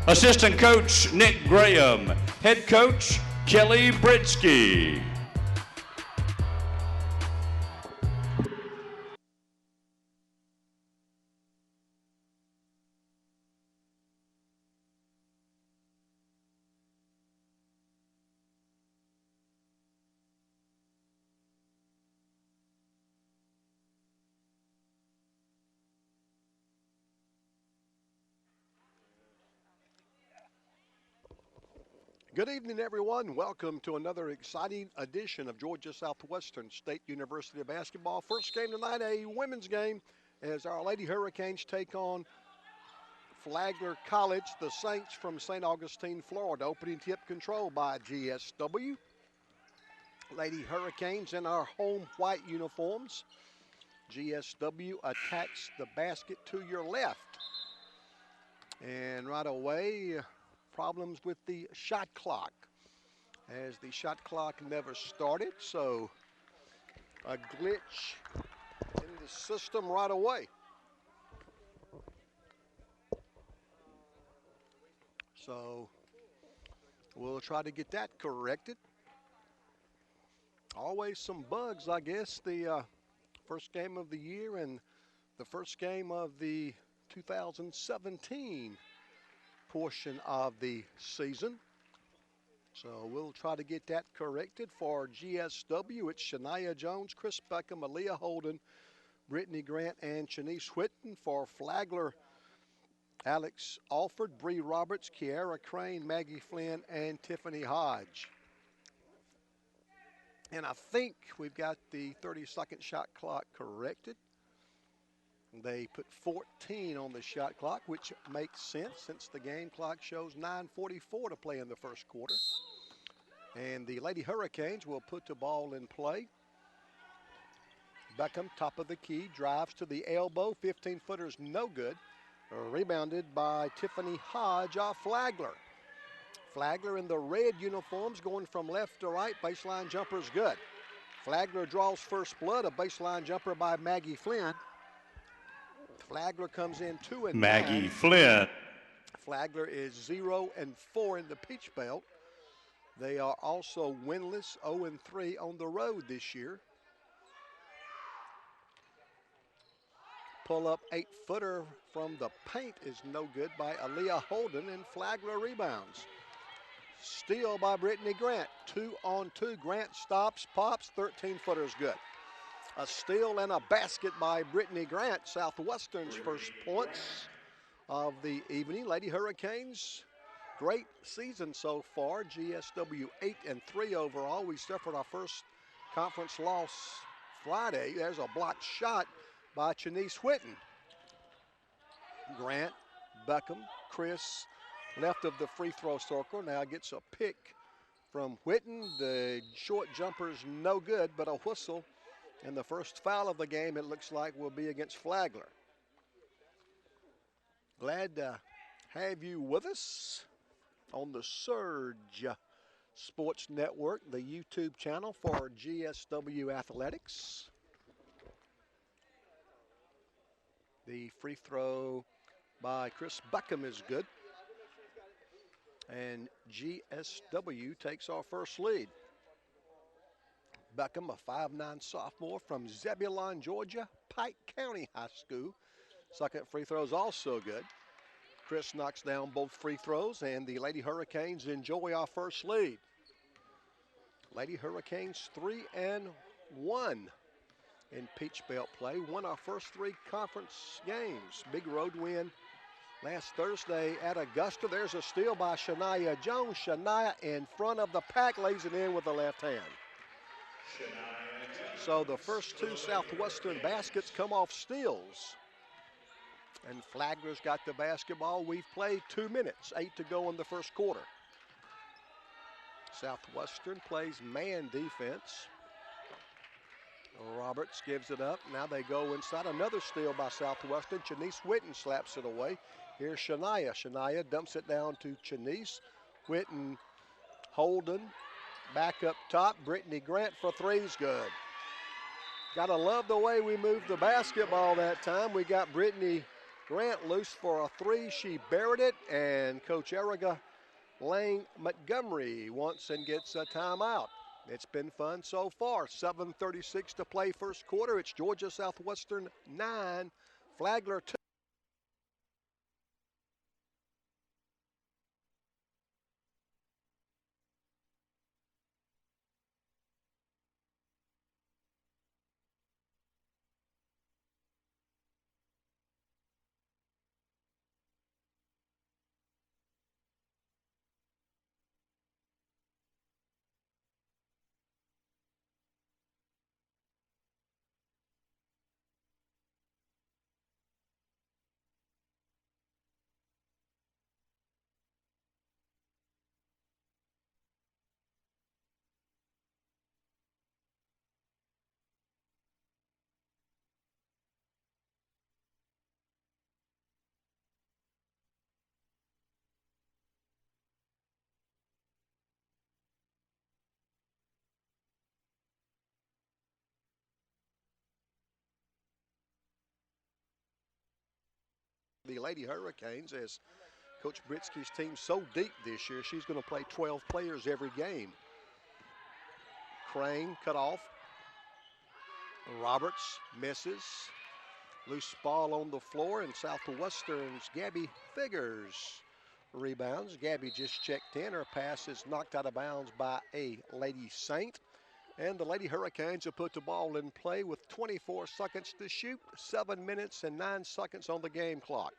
Assistant coach, Nick Graham. Head coach, Kelly Britsky. Good evening, everyone. Welcome to another exciting edition of Georgia Southwestern State University basketball. First game tonight, a women's game, as our Lady Hurricanes take on Flagler College, the Saints from St. Augustine, Florida. Opening tip control by GSW. Lady Hurricanes in our home white uniforms. GSW attacks the basket to your left. And right away, problems with the shot clock, as the shot clock never started, so a glitch in the system right away. So we'll try to get that corrected. Always some bugs, I guess. The first game of the year and the first game of the 2017 portion of the season. So we'll try to get that corrected. For GSW, it's Shania Jones, Chris Beckham, Aaliyah Holden, Brittany Grant, and Shanice Whitten. For Flagler, Alex Alford, Bree Roberts, Kiara Crane, Maggie Flynn, and Tiffany Hodge. And I think we've got the 30-second shot clock corrected. They put 14 on the shot clock, which makes sense since the game clock shows 9:44 to play in the first quarter. And the Lady Hurricanes will put the ball in play. Beckham, top of the key, drives to the elbow. 15-footer's no good. Rebounded by Tiffany Hodge off Flagler. Flagler in the red uniforms going from left to right. Baseline jumper's good. Flagler draws first blood, a baseline jumper by Maggie Flynn. Flagler comes in 2 and 9. Maggie Flynn. Flagler is 0 and 4 in the Peach Belt. They are also winless, 0 and 3 on the road this year. Pull up 8-footer from the paint is no good by Aaliyah Holden, and Flagler rebounds. Steal by Brittany Grant. 2-on-2. Grant stops, pops, 13-footer's good. A steal and a basket by Brittany Grant, Southwestern's first points of the evening. Lady Hurricanes, great season so far. GSW 8 and 3 overall. We suffered our first conference loss Friday. There's a blocked shot by Shanice Whitten. Grant, Beckham, Chris, left of the free throw circle. Now gets a pick from Whitten. The short jumper's no good, but a whistle. And the first foul of the game, it looks like, will be against Flagler. Glad to have you with us on the Surge Sports Network, the YouTube channel for GSW Athletics. The free throw by Chris Beckham is good. And GSW takes our first lead. Beckham, a 5'9" sophomore from Zebulon, Georgia, Pike County High School. Second free throw is also good. Chris knocks down both free throws, and the Lady Hurricanes enjoy our first lead. Lady Hurricanes 3 and 1 in Peach Belt play. Won our first 3 conference games. Big road win last Thursday at Augusta. There's a steal by Shania Jones. Shania in front of the pack, lays it in with the left hand. So the first 2 Southwestern baskets come off steals. And Flagler's got the basketball. We've played 2 minutes, 8 to go in the first quarter. Southwestern plays man defense. Roberts gives it up. Now they go inside. Another steal by Southwestern. Shanice Whitten slaps it away. Here's Shania. Shania dumps it down to Shanice. Whitten, Holden, back up top. Brittany Grant for three's good. Gotta love the way we moved the basketball that time. We got Brittany Grant loose for a three. She buried it, and Coach Erica Lane Montgomery wants and gets a timeout. It's been fun so far. 7:36 to play first quarter. It's Georgia Southwestern 9, Flagler 2. The Lady Hurricanes, as Coach Britsky's team so deep this year, she's going to play 12 players every game. Crane cut off. Roberts misses. Loose ball on the floor, and Southwestern's Gabby Figures rebounds. Gabby just checked in. Her pass is knocked out of bounds by a Lady Saint. And the Lady Hurricanes have put the ball in play with 24 seconds to shoot, 7 minutes and 9 seconds on the game clock.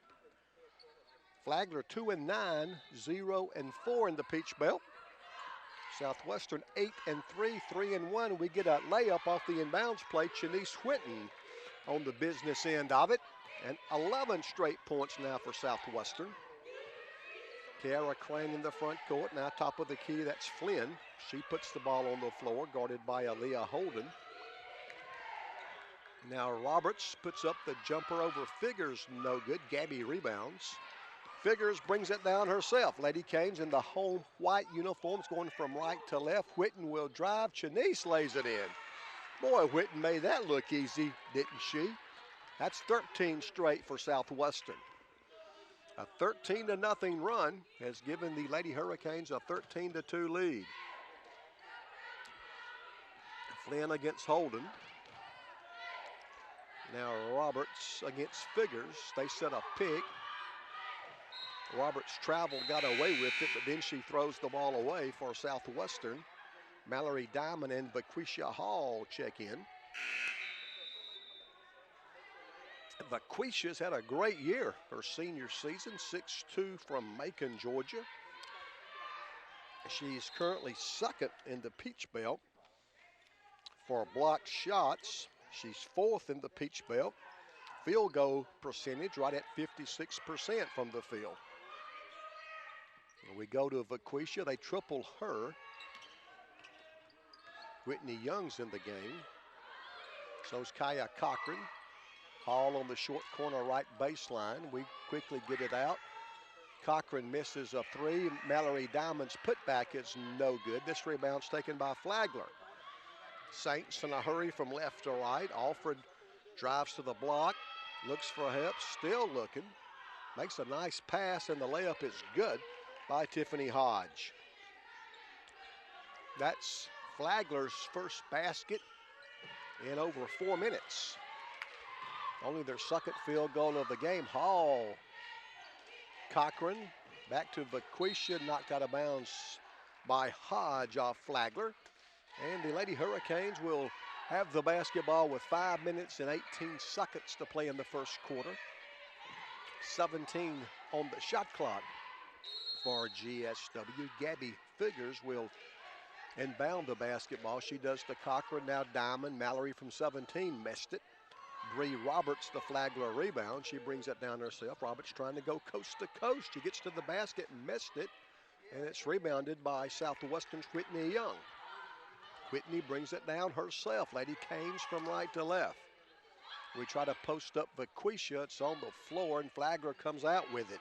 Flagler 2-9, 0-4 in the Peach Belt. Southwestern 8-3, 3-1. We get a layup off the inbounds play. Chanice Whitten on the business end of it. And 11 straight points now for Southwestern. Kiara Crane in the front court. Now top of the key, that's Flynn. She puts the ball on the floor, guarded by Aaliyah Holden. Now Roberts puts up the jumper over Figures, no good. Gabby rebounds. Figures brings it down herself. Lady Canes in the home white uniforms going from right to left. Whitten will drive. Chanice lays it in. Boy, Whitten made that look easy, didn't she? That's 13 straight for Southwestern. A 13-0 run has given the Lady Hurricanes a 13-2 lead. Flynn against Holden. Now Roberts against Figures. They set a pick. Roberts travel, got away with it, but then she throws the ball away for Southwestern. Mallory Diamond and Vaquisha Hall check in. Vaquisha's had a great year her senior season, 6'2" from Macon, Georgia. She's currently second in the Peach Belt for blocked shots. She's fourth in the Peach Belt. Field goal percentage right at 56% from the field. We go to Vaquisha. They triple her. Whitney Young's in the game. So's Kaya Cochran. Hall on the short corner right baseline. We quickly get it out. Cochran misses a three. Mallory Diamond's putback is no good. This rebound's taken by Flagler. Saints in a hurry from left to right. Alfred drives to the block. Looks for help. Still looking. Makes a nice pass, and the layup is good by Tiffany Hodge. That's Flagler's first basket in over 4 minutes. Only their second field goal of the game. Hall, Cochran, back to Vaquisha, knocked out of bounds by Hodge off Flagler. And the Lady Hurricanes will have the basketball with 5 minutes and 18 seconds to play in the first quarter. 17 on the shot clock for GSW. Gabby Figures will inbound the basketball. She does to Cochran, now Diamond. Mallory from 17 missed it. Bree Roberts, the Flagler rebound. She brings it down herself. Roberts trying to go coast to coast. She gets to the basket and missed it. And it's rebounded by Southwestern's Whitney Young. Whitney brings it down herself. Lady Canes from right to left. We try to post up Vaquisha. It's on the floor, and Flagler comes out with it.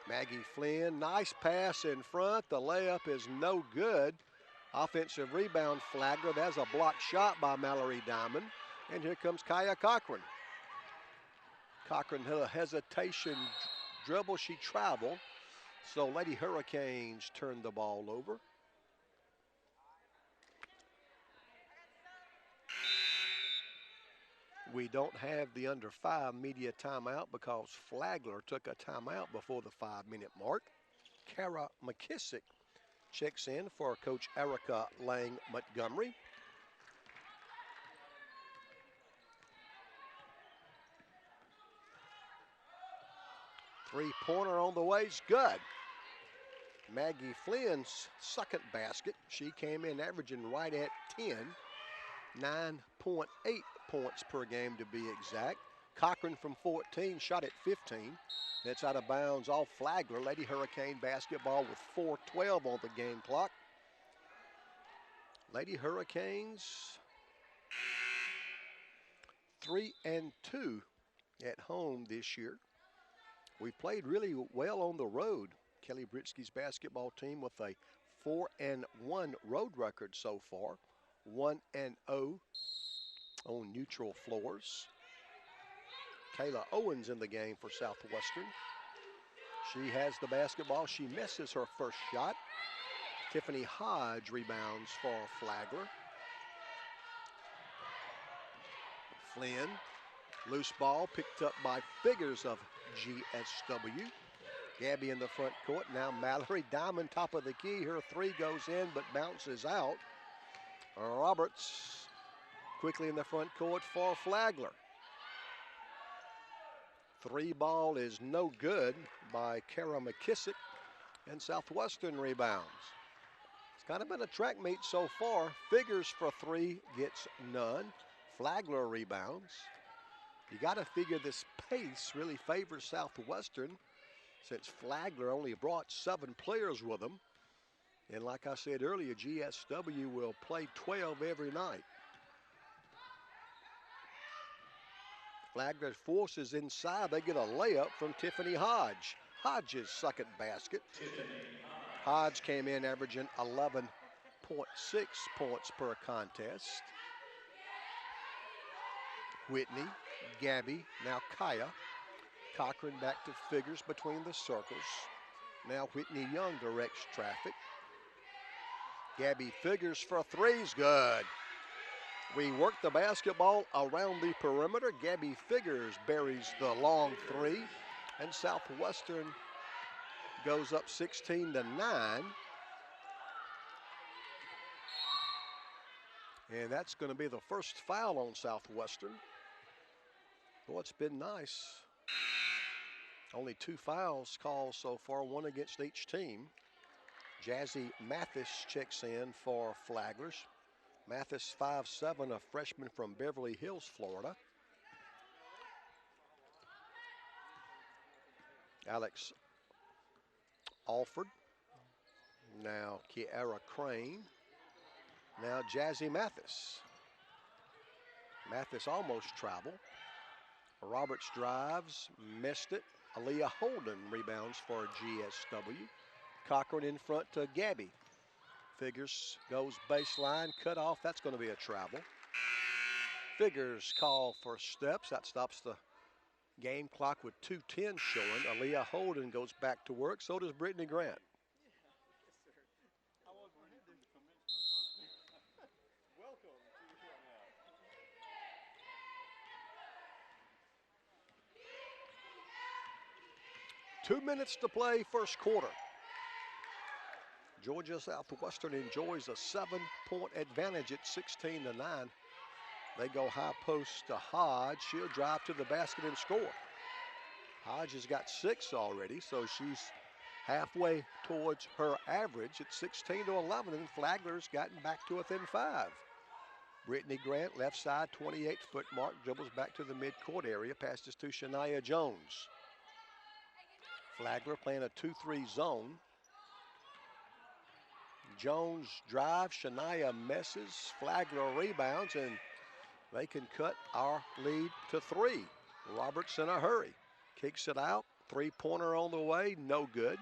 Maggie Flynn, nice pass in front. The layup is no good. Offensive rebound, Flagler. That's a blocked shot by Mallory Diamond. And here comes Kaya Cochran. Cochran had a hesitation dribble. She traveled. So Lady Hurricanes turned the ball over. We don't have the under 5 media timeout because Flagler took a timeout before the 5-minute mark. Kara McKissick checks in for Coach Erica Lang Montgomery. Three-pointer on the way is good. Maggie Flynn's second basket. She came in averaging right at 10. 9.8 points per game to be exact. Cochran from 14 shot at 15. That's out of bounds off Flagler. Lady Hurricane basketball with 4:12 on the game clock. Lady Hurricanes 3-2 at home this year. We've played really well on the road. Kelly Britsky's basketball team with a 4-1 road record so far. 1-0 on neutral floors. Kayla Owens in the game for Southwestern. She has the basketball. She misses her first shot. Tiffany Hodge rebounds for Flagler. Flynn, loose ball picked up by Figures of GSW. Gabby in the front court. Now Mallory Diamond, top of the key. Her three goes in but bounces out. Roberts quickly in the front court for Flagler. Three ball is no good by Kara McKissick, and Southwestern rebounds. It's kind of been a track meet so far. Figures for three gets none. Flagler rebounds. You got to figure this pace really favors Southwestern since Flagler only brought 7 players with them. And like I said earlier, GSW will play 12 every night. Flagler forces inside. They get a layup from Tiffany Hodge. Hodge's second basket. Hodge came in averaging 11.6 points per contest. Whitney, Gabby, now Kaya. Cochran back to Figures between the circles. Now Whitney Young directs traffic. Gabby Figures for threes, good. We work the basketball around the perimeter. Gabby Figures buries the long three, and Southwestern goes up 16-9. And that's going to be the first foul on Southwestern. Well, it's been nice. Only 2 fouls called so far, 1 against each team. Jazzy Mathis checks in for Flaglers. Mathis, 5'7", a freshman from Beverly Hills, Florida. Alex Alford. Now Kiara Crane. Now Jazzy Mathis. Mathis almost traveled. Roberts drives, missed it. Aaliyah Holden rebounds for GSW. Cochran in front to Gabby. Figures goes baseline, cut off. That's going to be a travel. Figures call for steps. That stops the game clock with 2:10 showing. Aaliyah Holden goes back to work. So does Brittany Grant. 2 minutes to play, first quarter. Georgia Southwestern enjoys a 7-point advantage at 16-9. They go high post to Hodge. She'll drive to the basket and score. Hodge has got 6 already, so she's halfway towards her average at 16-11, and Flagler's gotten back to within 5. Brittany Grant, left side, 28-foot mark, dribbles back to the midcourt area, passes to Shania Jones. Flagler playing a 2-3 zone. Jones drives, Shania misses, Flagler rebounds, and they can cut our lead to 3. Roberts in a hurry. Kicks it out, three-pointer on the way, no good.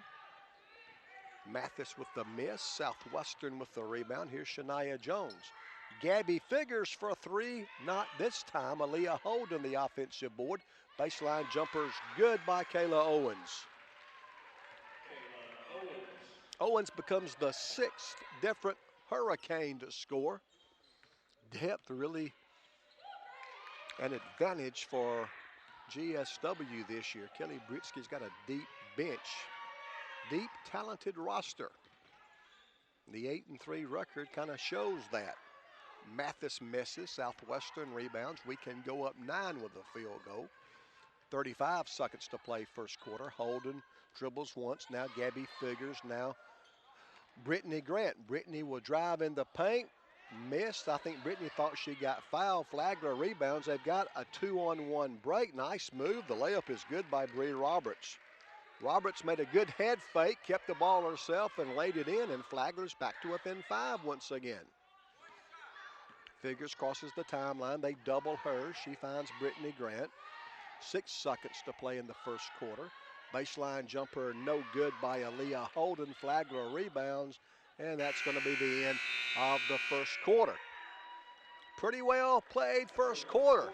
Mathis with the miss, Southwestern with the rebound. Here's Shania Jones. Gabby Figures for 3, not this time. Aaliyah Holden the offensive board. Baseline jumper's good by Kayla Owens. Owens becomes the 6th different Hurricane to score. Depth really an advantage for GSW this year. Kelly Britsky's got a deep bench, deep talented roster. The 8-3 record kind of shows that. Mathis misses, Southwestern rebounds. We can go up 9 with a field goal. 35 seconds to play first quarter. Holden dribbles once, now Gabby Figures, now Brittany Grant. Brittany will drive in the paint, missed. I think Brittany thought she got fouled. Flagler rebounds. They've got a 2-on-1 break. Nice move. The layup is good by Bree Roberts. Roberts made a good head fake, kept the ball herself and laid it in, and Flagler's back to within 5 once again. Figures crosses the timeline. They double her. She finds Brittany Grant. 6 seconds to play in the first quarter. Baseline jumper no good by Aaliyah Holden. Flagler rebounds, and that's going to be the end of the first quarter. Pretty well played first quarter.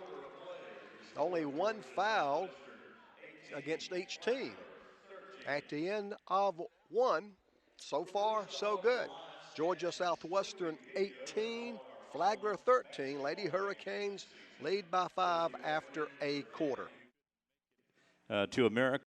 Only 1 foul against each team. At the end of 1, so far so good. Georgia Southwestern 18, Flagler 13. Lady Hurricanes lead by 5 after a quarter. To America.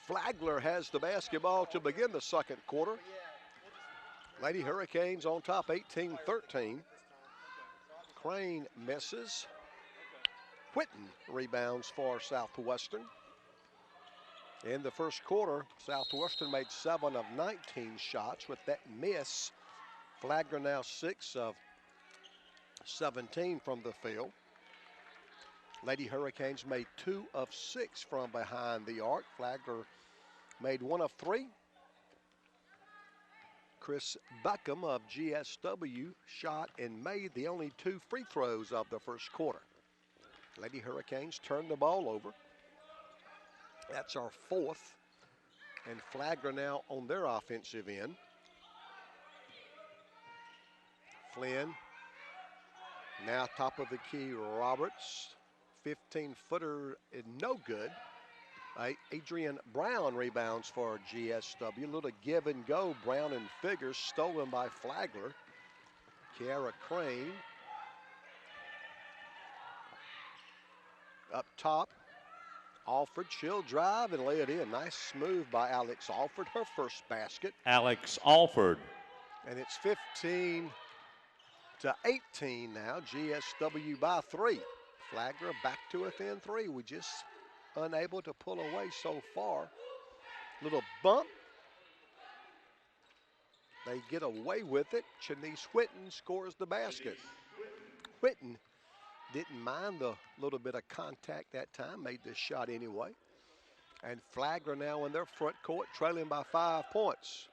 Flagler has the basketball to begin the second quarter. Lady Hurricanes on top 18-13. Crane misses. Whitten rebounds for Southwestern. In the first quarter, Southwestern made 7 of 19 shots. With that miss, Flagler now 6 of 17 from the field. Lady Hurricanes made 2 of 6 from behind the arc. Flagler made 1 of 3. Chris Buckham of GSW shot and made the only 2 free throws of the first quarter. Lady Hurricanes turned the ball over. That's our 4th. And Flagler now on their offensive end. Flynn, now top of the key, Roberts. 15-footer is no good. Adrian Brown rebounds for GSW. A little give and go. Brown and Figures stolen by Flagler. Kiara Crane up top. Alford, she'll drive and lay it in. Nice move by Alex Alford, her first basket. Alex Alford. And it's 15-18 now. GSW by 3. Flagler back to within 3. We just unable to pull away so far. Little bump. They get away with it. Shanice Whitten scores the basket. Whitten didn't mind the little bit of contact that time, made this shot anyway. And Flagler now in their front court, trailing by 5 points.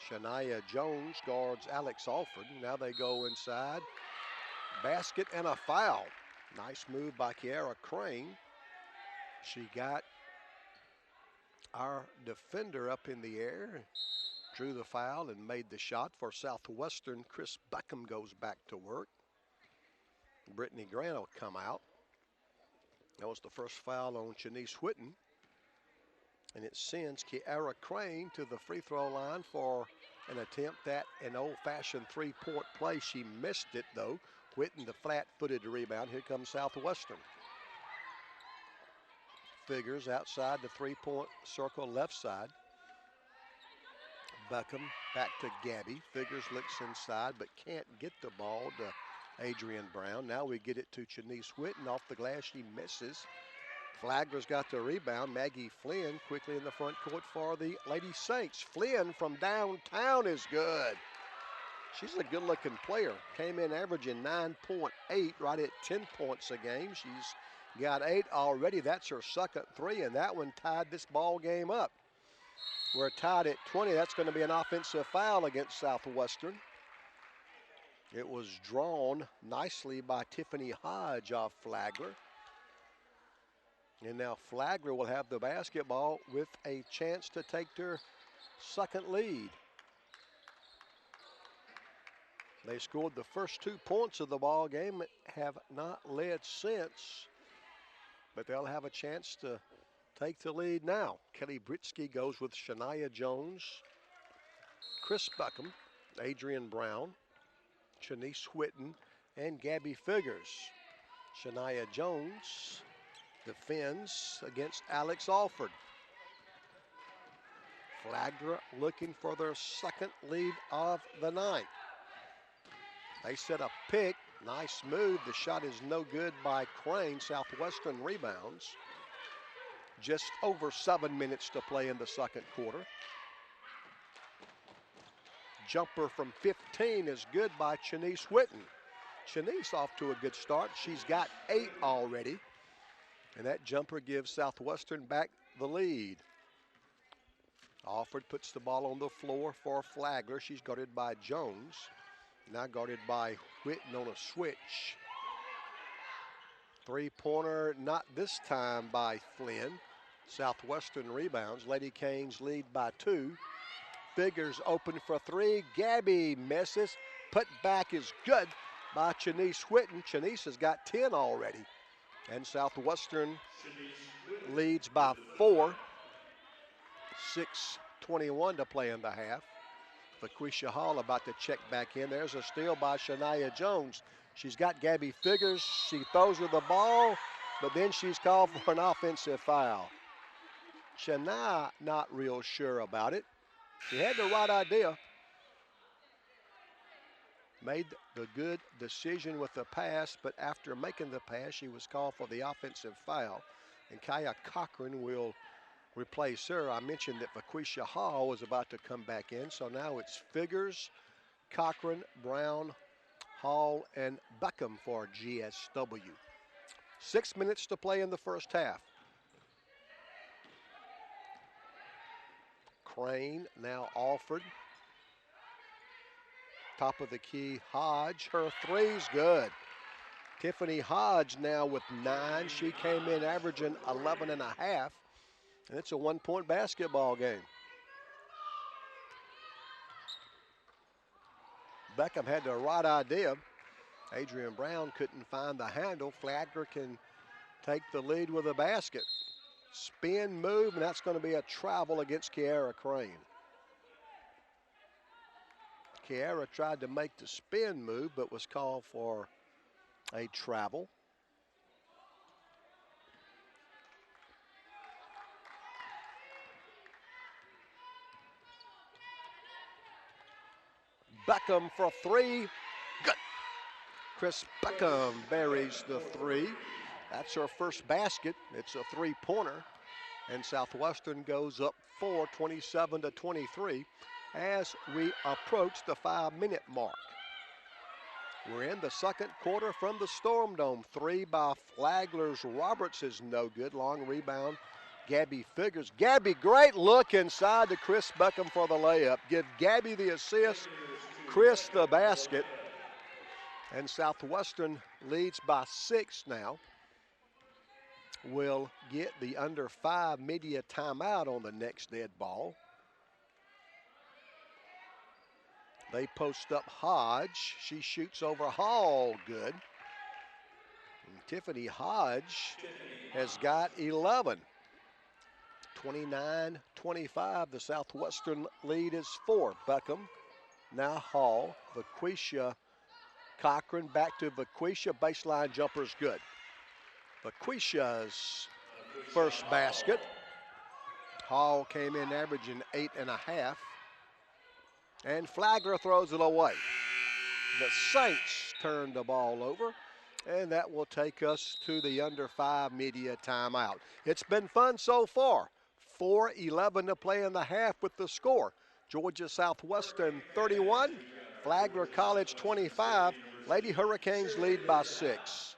Shania Jones guards Alex Alford. Now they go inside. Basket and a foul. Nice move by Kiara Crane. She got our defender up in the air, drew the foul and made the shot for Southwestern. Chris Buckham goes back to work. Brittany Grant will come out. That was the first foul on Shanice Whitten. And it sends Kiara Crane to the free throw line for an attempt at an old-fashioned three-point play. She missed it, though. Whitten, the flat-footed rebound. Here comes Southwestern. Figures outside the three-point circle left side. Beckham back to Gabby. Figures looks inside but can't get the ball to Adrian Brown. Now we get it to Shanice Whitten off the glass. She misses. Flagler's got the rebound. Maggie Flynn quickly in the front court for the Lady Saints. Flynn from downtown is good. She's a good-looking player. Came in averaging 9.8, right at 10 points a game. She's got 8 already. That's her second 3, and that one tied this ball game up. We're tied at 20. That's going to be an offensive foul against Southwestern. It was drawn nicely by Tiffany Hodge off Flagler. And now Flagler will have the basketball with a chance to take their second lead. They scored the first 2 points of the ball game, have not led since, but they'll have a chance to take the lead now. Kelly Britsky goes with Shania Jones, Chris Beckham, Adrian Brown, Shanice Whitten, and Gabby Figures. Shania Jones defends against Alex Alford. Flagler looking for their second lead of the night. They set a pick. Nice move. The shot is no good by Crane. Southwestern rebounds. Just over 7 minutes to play in the second quarter. Jumper from 15 is good by Shanice Whitten. Shanice off to a good start. She's got 8 already. And that jumper gives Southwestern back the lead. Alford puts the ball on the floor for Flagler. She's guarded by Jones. Now guarded by Whitten on a switch. Three-pointer, not this time by Flynn. Southwestern rebounds. Lady Canes lead by 2. Figures open for 3. Gabby misses. Put back is good by Shanice Whitten. Shanice has got 10 already. And Southwestern leads by 4. 6:21 to play in the half. LaQuisha Hall about to check back in. There's a steal by Shania Jones. She's got Gabby Figures. She throws her the ball, but then she's called for an offensive foul. Shania not real sure about it. She had the right idea. Made the good decision with the pass, but after making the pass, she was called for the offensive foul. And Kaya Cochran will replace her. I mentioned that LaQuisha Hall was about to come back in, so now it's Figures, Cochran, Brown, Hall, and Beckham for GSW. 6 minutes to play in the first half. Crane, now Alford. Top of the key, Hodge. Her three's good. Tiffany Hodge now with 9. She came in averaging 11 and a half. And it's a 1-point basketball game. Beckham had the right idea. Adrian Brown couldn't find the handle. Flagler can take the lead with a basket. Spin move, and that's going to be a travel against Kiara Crane. Kiara tried to make the spin move, but was called for a travel. Beckham for 3. Good. Chris Beckham buries the 3. That's her first basket. It's a 3-pointer. And Southwestern goes up 4, 27-23 as we approach the 5-minute mark. We're in the second quarter from the Storm Dome. 3 by Flagler's Roberts is no good. Long rebound. Gabby Figures. Gabby, great look inside to Chris Beckham for the layup. Give Gabby the assist, Chris the basket. And Southwestern leads by 6 now. Will get the under 5 media timeout on the next dead ball. They post up Hodge. She shoots over Hall. Good. And Tiffany Hodge has got 11. 29-25, the Southwestern lead is 4. Beckham, now Hall, Vaquisha, Cochran, back to Vaquisha, baseline jumper's good. Vaquisha's first basket. Hall came in averaging 8.5. And Flagler throws it away. The Saints turned the ball over, and that will take us to the under 5 media timeout. It's been fun so far. 4:11 to play in the half with the score. Georgia Southwestern 31, Flagler College 25. Lady Hurricanes lead by 6.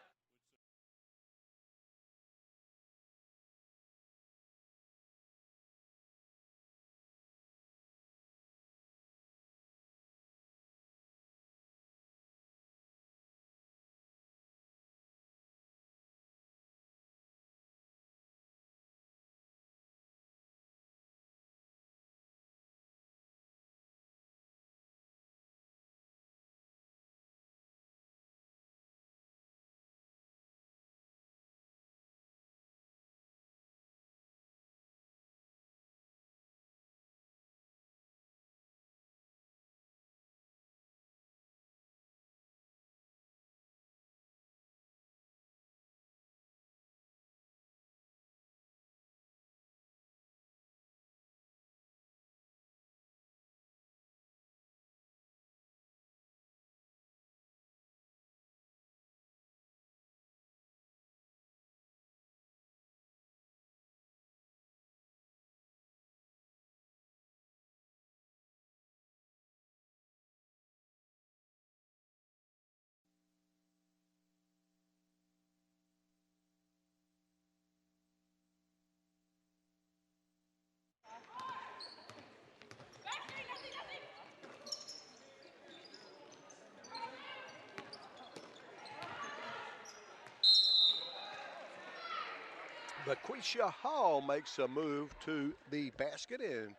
Vaquisha Hall makes a move to the basket and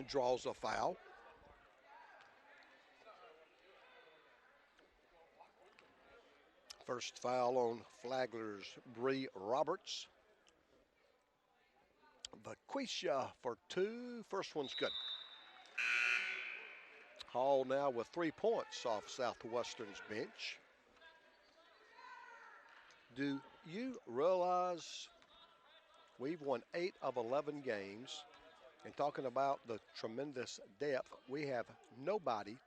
draws a foul. First foul on Flagler's Bree Roberts. Vaquisha for 2. First one's good. Hall now with 3 points off Southwestern's bench. Do you realize we've won 8 of 11 games? And talking about the tremendous depth, we have nobody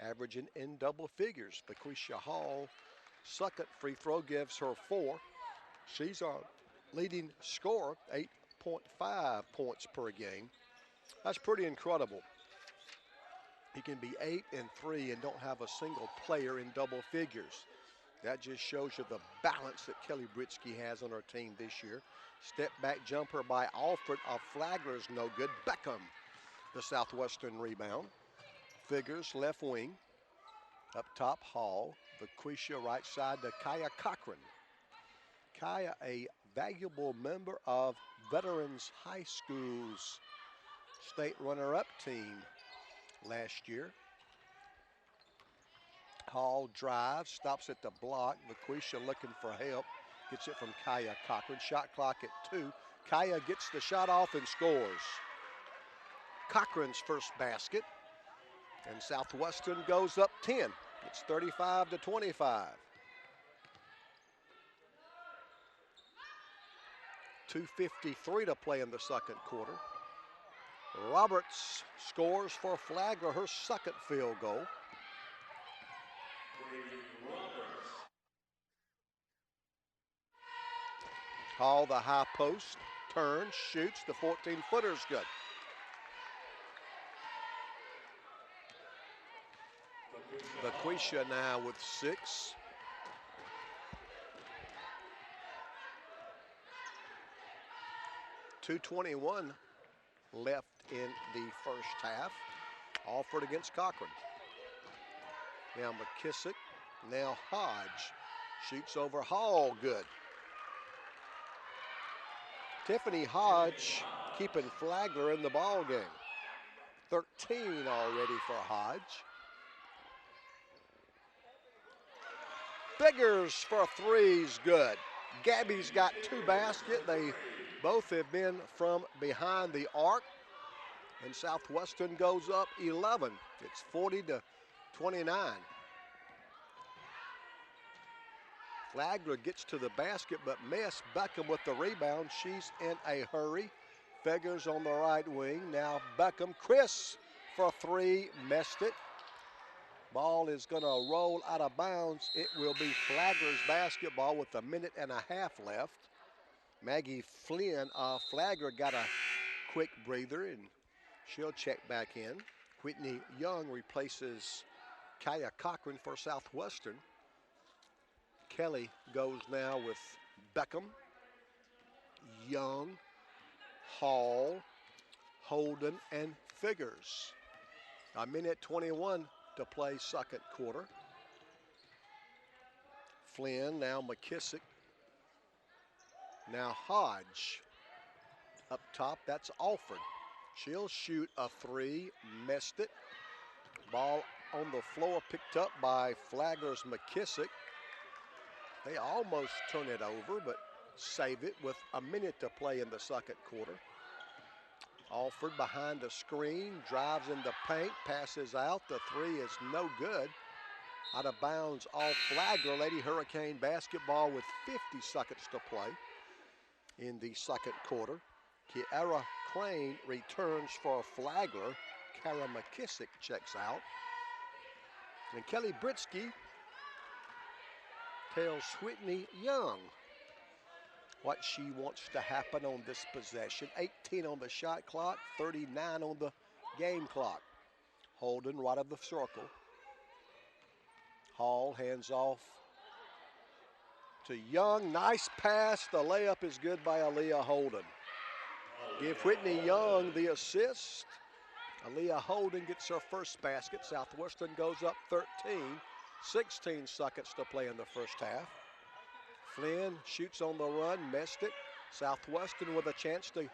averaging in double figures. Vaquisha Hall, second free throw gives her 4. She's our leading scorer, 8.5 points per game. That's pretty incredible. He can be 8 and 3 and don't have a single player in double figures. That just shows you the balance that Kelly Britsky has on her team this year. Step back jumper by Alford of Flagler's no good. Beckham, the Southwestern rebound. Figures left wing. Up top, Hall. Vaquisha right side to Kaya Cochran. Kaya, a valuable member of Veterans High School's state runner-up team last year. Hall drives, stops at the block. Vaquisha looking for help. Gets it from Kaya Cochran. Shot clock at 2. Kaya gets the shot off and scores. Cochran's first basket. And Southwestern goes up 10. It's 35-25. 2:53 to play in the second quarter. Roberts scores for Flagler, her second field goal. Hall, the high post, turns, shoots, the 14-footer's good. Vaquisha now with 6. .221 left in the first half. Alford against Cochran. Now McKissick, now Hodge. Shoots over Hall, good. Tiffany Hodge keeping Flagler in the ball game. 13 already for Hodge. Figures for threes, good. Gabby's got 2 baskets. They both have been from behind the arc. And Southwestern goes up 11. It's 40-29. Flagler gets to the basket, but Miss Beckham with the rebound. She's in a hurry. Figures on the right wing. Now Beckham. Chris for 3, missed it. Ball is going to roll out of bounds. It will be Flagler's basketball with 1.5 minutes left. Maggie Flagler got a quick breather, and she'll check back in. Whitney Young replaces Kaya Cochran for Southwestern. Kelly goes now with Beckham, Young, Hall, Holden, and Figures. 1:21 to play second quarter. Flynn, now McKissick. Now Hodge. Up top, that's Alford. She'll shoot a 3, missed it. Ball on the floor picked up by Flagler's McKissick. They almost turn it over, but save it with 1 minute to play in the second quarter. Alford behind the screen, drives in the paint, passes out. The 3 is no good. Out of bounds off Flagler. Lady Hurricane basketball with 50 seconds to play in the second quarter. Kiara Crane returns for Flagler. Kara McKissick checks out. And Kelly Britsky tells Whitney Young what she wants to happen on this possession. 18 on the shot clock, 39 on the game clock. Holden right of the circle. Hall hands off to Young. Nice pass. The layup is good by Aaliyah Holden. Give Whitney Young the assist. Aaliyah Holden gets her first basket. Southwestern goes up 13. 16 seconds to play in the first half. Flynn shoots on the run, missed it. Southwestern with a chance to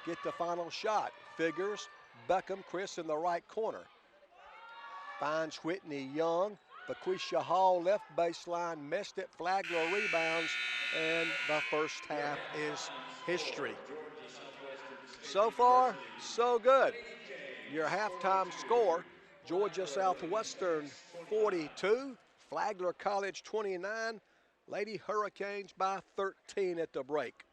get the final shot. Figures, Beckham, Chris in the right corner. Finds Whitney Young. Laquisha Hall left baseline, missed it. Flagler rebounds, and the first half is history. So far, so good. Your halftime score, Georgia Southwestern 42, Flagler College 29, Lady Hurricanes by 13 at the break.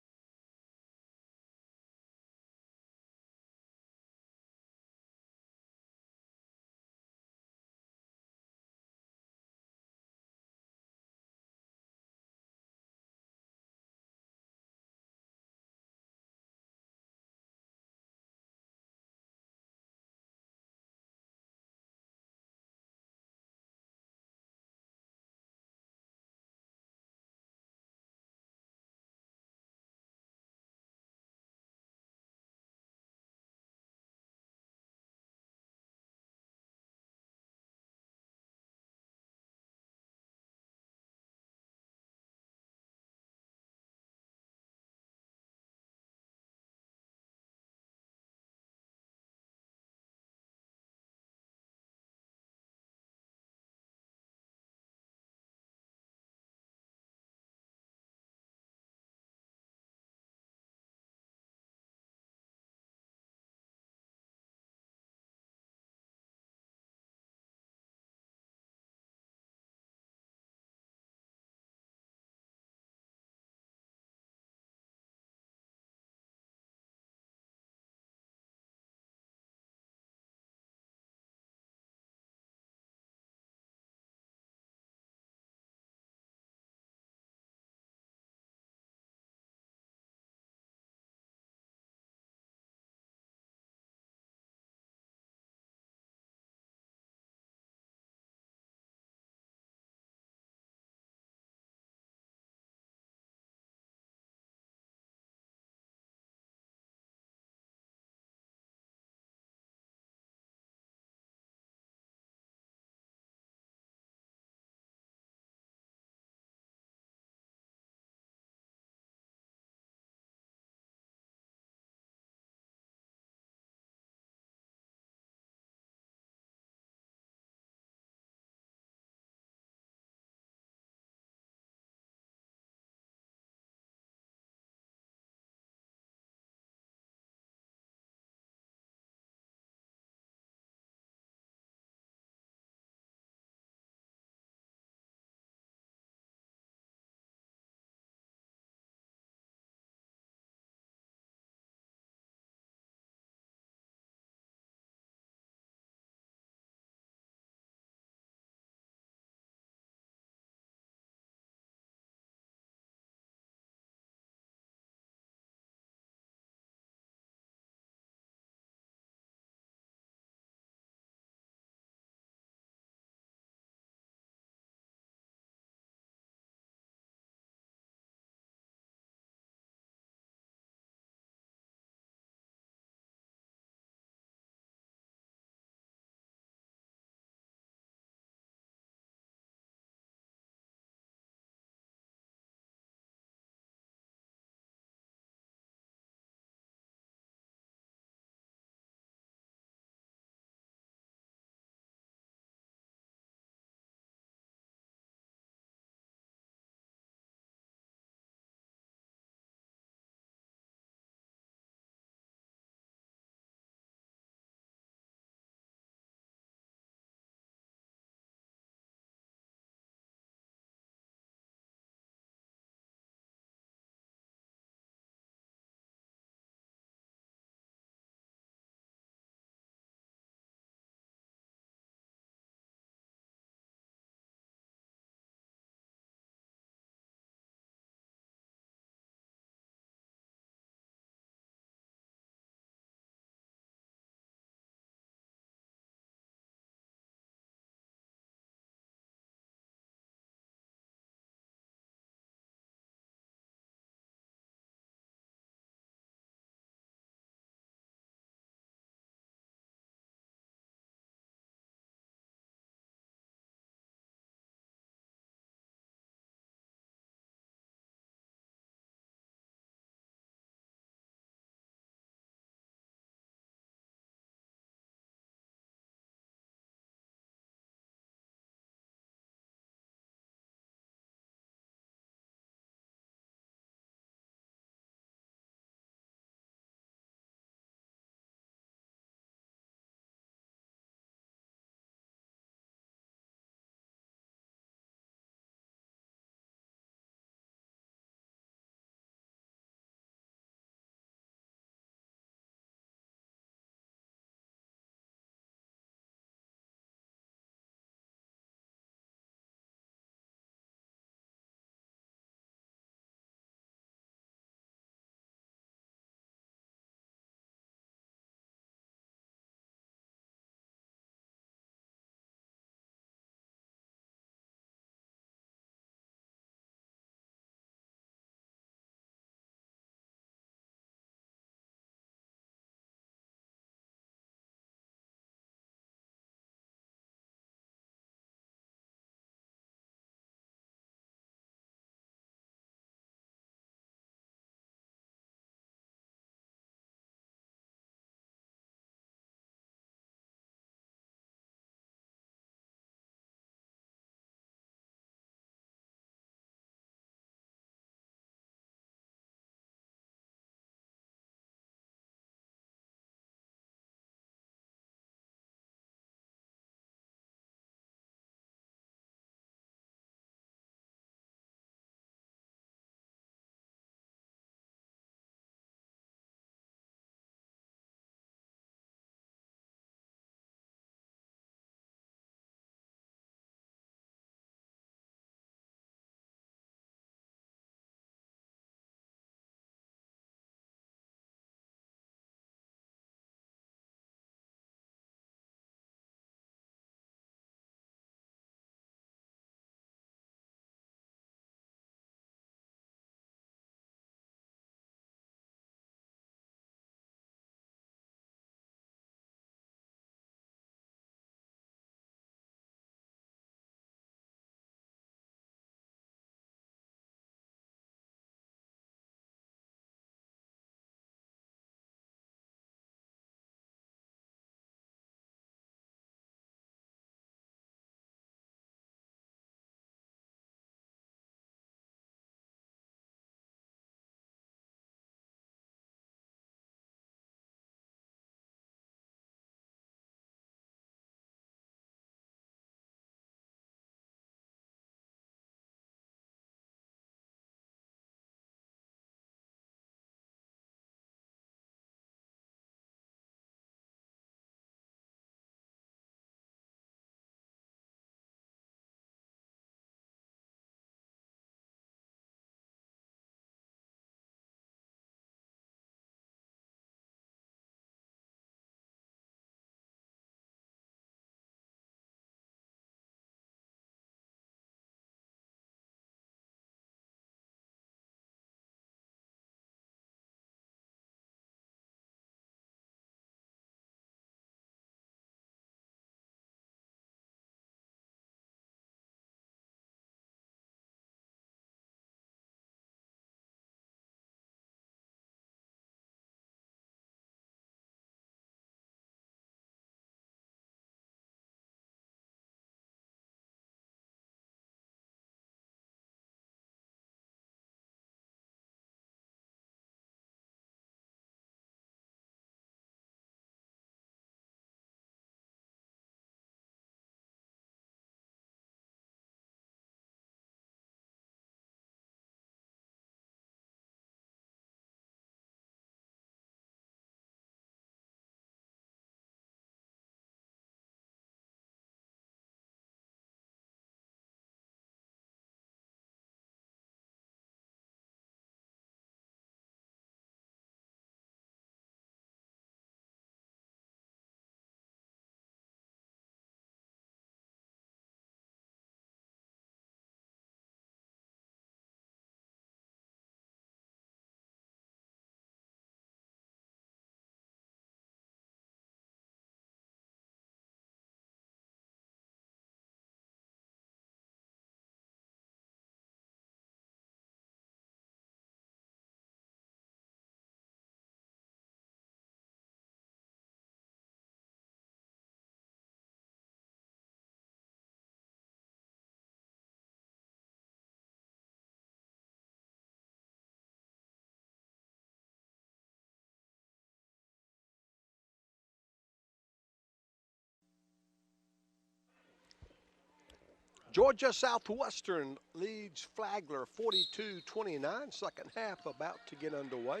Georgia Southwestern leads Flagler 42-29. Second half about to get underway.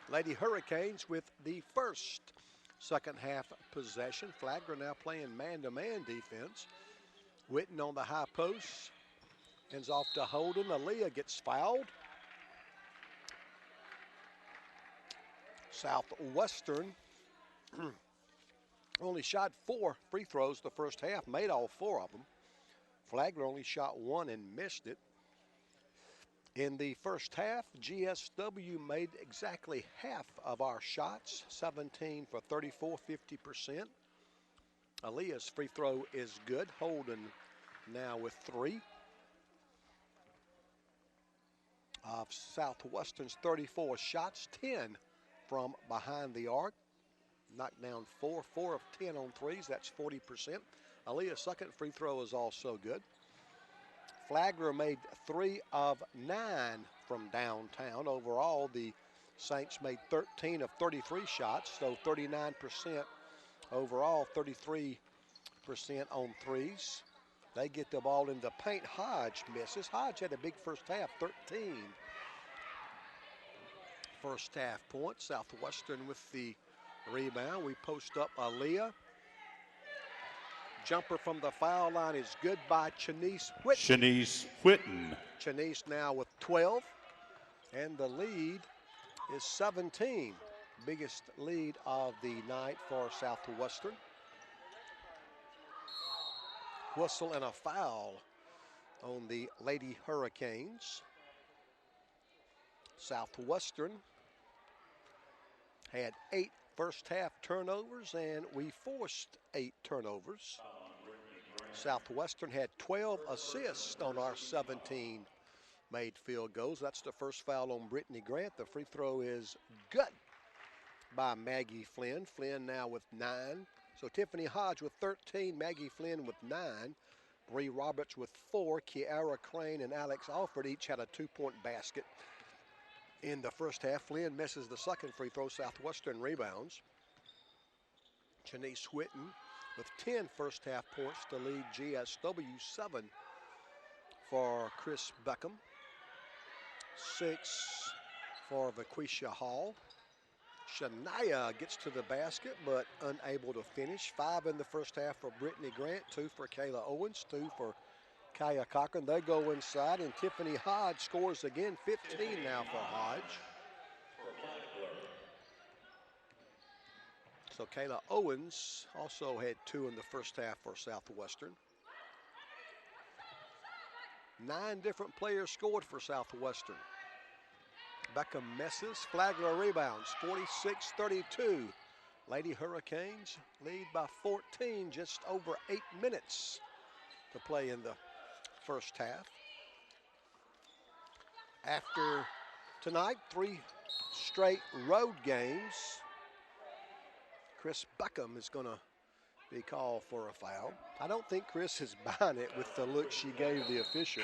Lady Hurricanes with the first second half possession. Flagler now playing man-to-man defense. Whitten on the high post. Hands off to Holden. Aaliyah gets fouled. Southwestern only shot 4 free throws the first half, made all 4 of them. Flagler only shot 1 and missed it. In the first half, GSW made exactly half of our shots, 17 for 34, 50%. Aaliyah's free throw is good. Holden now with 3. Of Southwestern's 34 shots, 10 from behind the arc. Knocked down 4 of 10 on threes. That's 40%. Aaliyah's second free throw is also good. Flagler made 3 of 9 from downtown. Overall, the Saints made 13 of 33 shots, so 39% overall, 33% on threes. They get the ball in the paint. Hodge misses. Hodge had a big first half, 13 first half points. Southwestern with the rebound. We post up Aaliyah. Jumper from the foul line is good by Chanice Whitten. Shanice Whitten. Chanice now with 12. And the lead is 17. Biggest lead of the night for Southwestern. Whistle and a foul on the Lady Hurricanes. Southwestern had 8 first half turnovers, and we forced 8 turnovers. Southwestern had 12 assists on our 17 made field goals. That's the first foul on Brittany Grant. The free throw is good by Maggie Flynn. Flynn now with 9. So Tiffany Hodge with 13, Maggie Flynn with 9. Bree Roberts with 4. Kiara Crane and Alex Alford each had a 2-point basket in the first half. Flynn misses the second free throw. Southwestern rebounds. Chanice Whitten with 10 first half points to lead GSW. 7 for Chris Beckham. 6 for Vaquisha Hall. Shania gets to the basket but unable to finish. 5 in the first half for Brittany Grant. 2 for Kayla Owens. 2 for Kaya Cochran. They go inside, and Tiffany Hodge scores again. 15 now for Hodge. So Kayla Owens also had 2 in the first half for Southwestern. 9 different players scored for Southwestern. Beckham misses. Flagler rebounds, 46-32. Lady Hurricanes lead by 14, just over 8 minutes to play in the first half. After tonight, 3 straight road games, Chris Beckham is going to be called for a foul. I don't think Chris is buying it with the look she gave the official.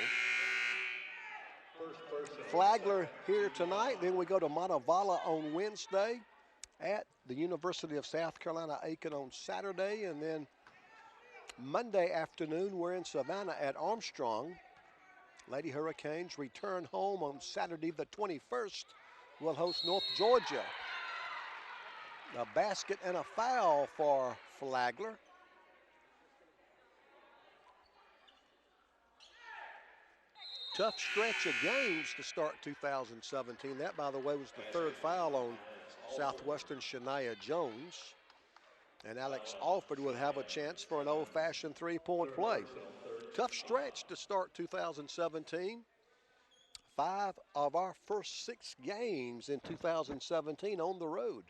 Flagler here tonight. Then we go to Montevallo on Wednesday, at the University of South Carolina Aiken on Saturday, and then Monday afternoon we're in Savannah at Armstrong. Lady Hurricanes return home on Saturday the 21st. We'll host North Georgia. A basket and a foul for Flagler. Tough stretch of games to start 2017. That, by the way, was the 3rd foul on Southwestern Shania Jones. And Alex Alford will have a chance for an old-fashioned 3-point play. Tough stretch to start 2017. 5 of our first 6 games in 2017 on the road.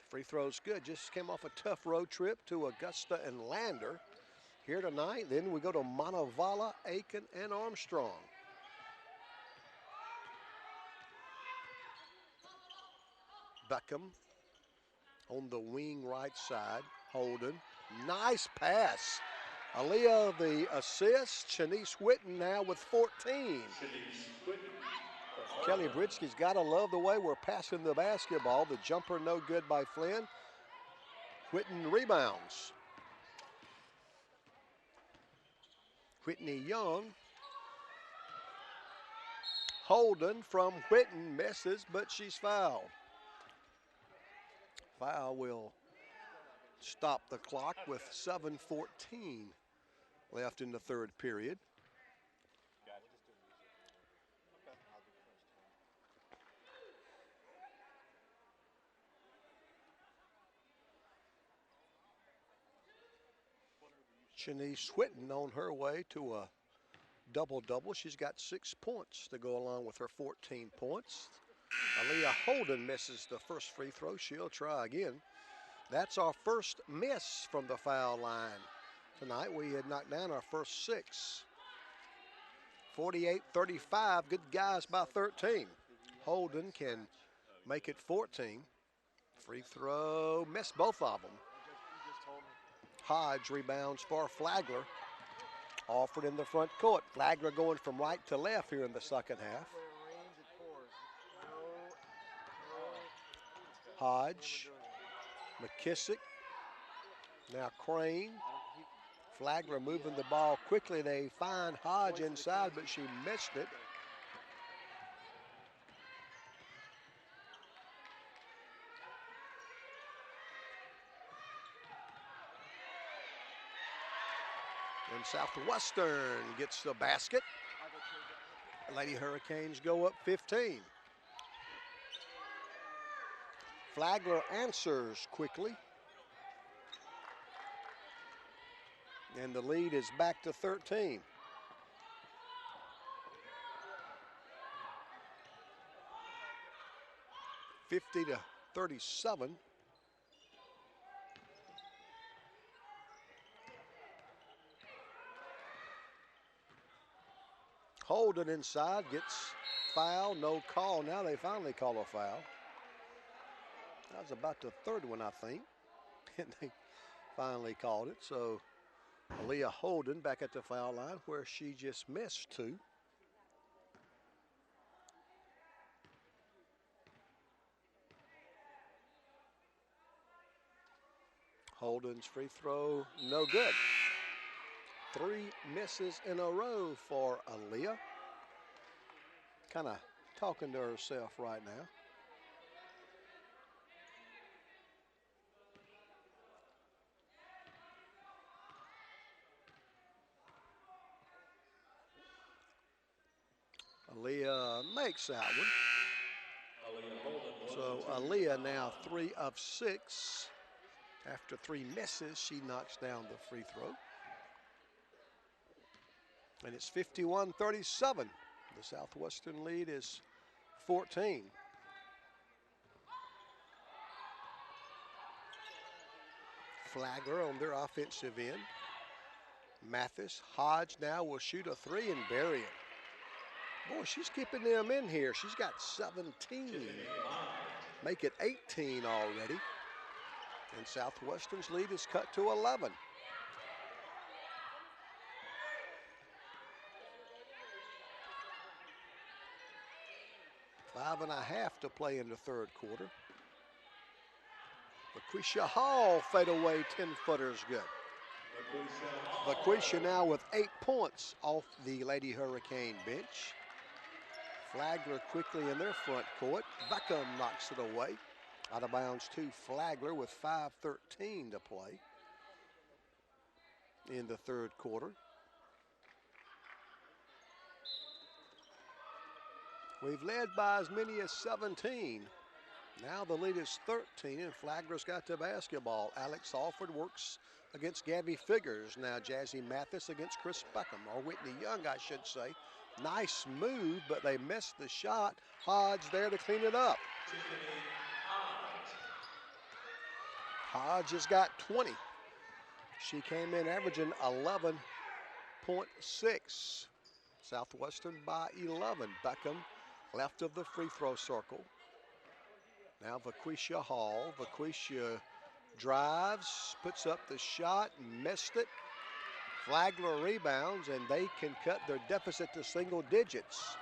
Free throw's good. Just came off a tough road trip to Augusta and Lander. Here tonight, then we go to Montevallo, Aiken, and Armstrong. Beckham on the wing right side. Holden. Nice pass. Aaliyah the assist. Chanice Whitten now with 14. Kelly Britsky's got to love the way we're passing the basketball. The jumper no good by Flynn. Whitten rebounds. Whitney Young. Holden from Whitten misses, but she's fouled. Foul will stop the clock with 7:14 left in the third period. Shanice Whitten on her way to a double-double. She's got 6 points to go along with her 14 points. Aaliyah Holden misses the first free throw. She'll try again. That's our first miss from the foul line tonight. We had knocked down our first 6. 48-35, good guys by 13. Holden can make it 14. Free throw, missed both of them. Hodge rebounds for Flagler. Offered in the front court. Flagler going from right to left here in the second half. Hodge, McKissick, now Crane. Flagler moving the ball quickly. They find Hodge inside, but she missed it. And Southwestern gets the basket. Lady Hurricanes go up 15. Flagler answers quickly. And the lead is back to 13. (50-37). Holden inside, gets foul, no call. Now they finally call a foul. That was about the third one, I think. And they finally called it. So Aaliyah Holden back at the foul line where she just missed 2. Holden's free throw, no good. 3 misses in a row for Aaliyah. Kind of talking to herself right now. Aaliyah makes that one. So Aaliyah now 3 of 6. After 3 misses, she knocks down the free throw. And it's 51-37. The Southwestern lead is 14. Flagler on their offensive end. Mathis, Hodge now will shoot a 3 and bury it. Boy, she's keeping them in here. She's got 17. Make it 18 already. And Southwestern's lead is cut to 11. Five and a half to play in the third quarter. LaQuisha Hall fadeaway 10-footer's good. LaQuisha now with 8 points off the Lady Hurricane bench. Flagler quickly in their front court. Beckham knocks it away. Out of bounds to Flagler with 5:13 to play in the third quarter. We've led by as many as 17. Now the lead is 13, and Flagler's got the basketball. Alex Alford works against Gabby Figures. Now Jazzy Mathis against Chris Beckham, or Whitney Young, I should say. Nice move, but they missed the shot. Hodge there to clean it up. Hodge has got 20. She came in averaging 11.6. Southwestern by 11. Beckham left of the free throw circle. Now LaQuisha Hall. LaQuisha drives, puts up the shot, missed it. Flagler rebounds, and they can cut their deficit to single digits.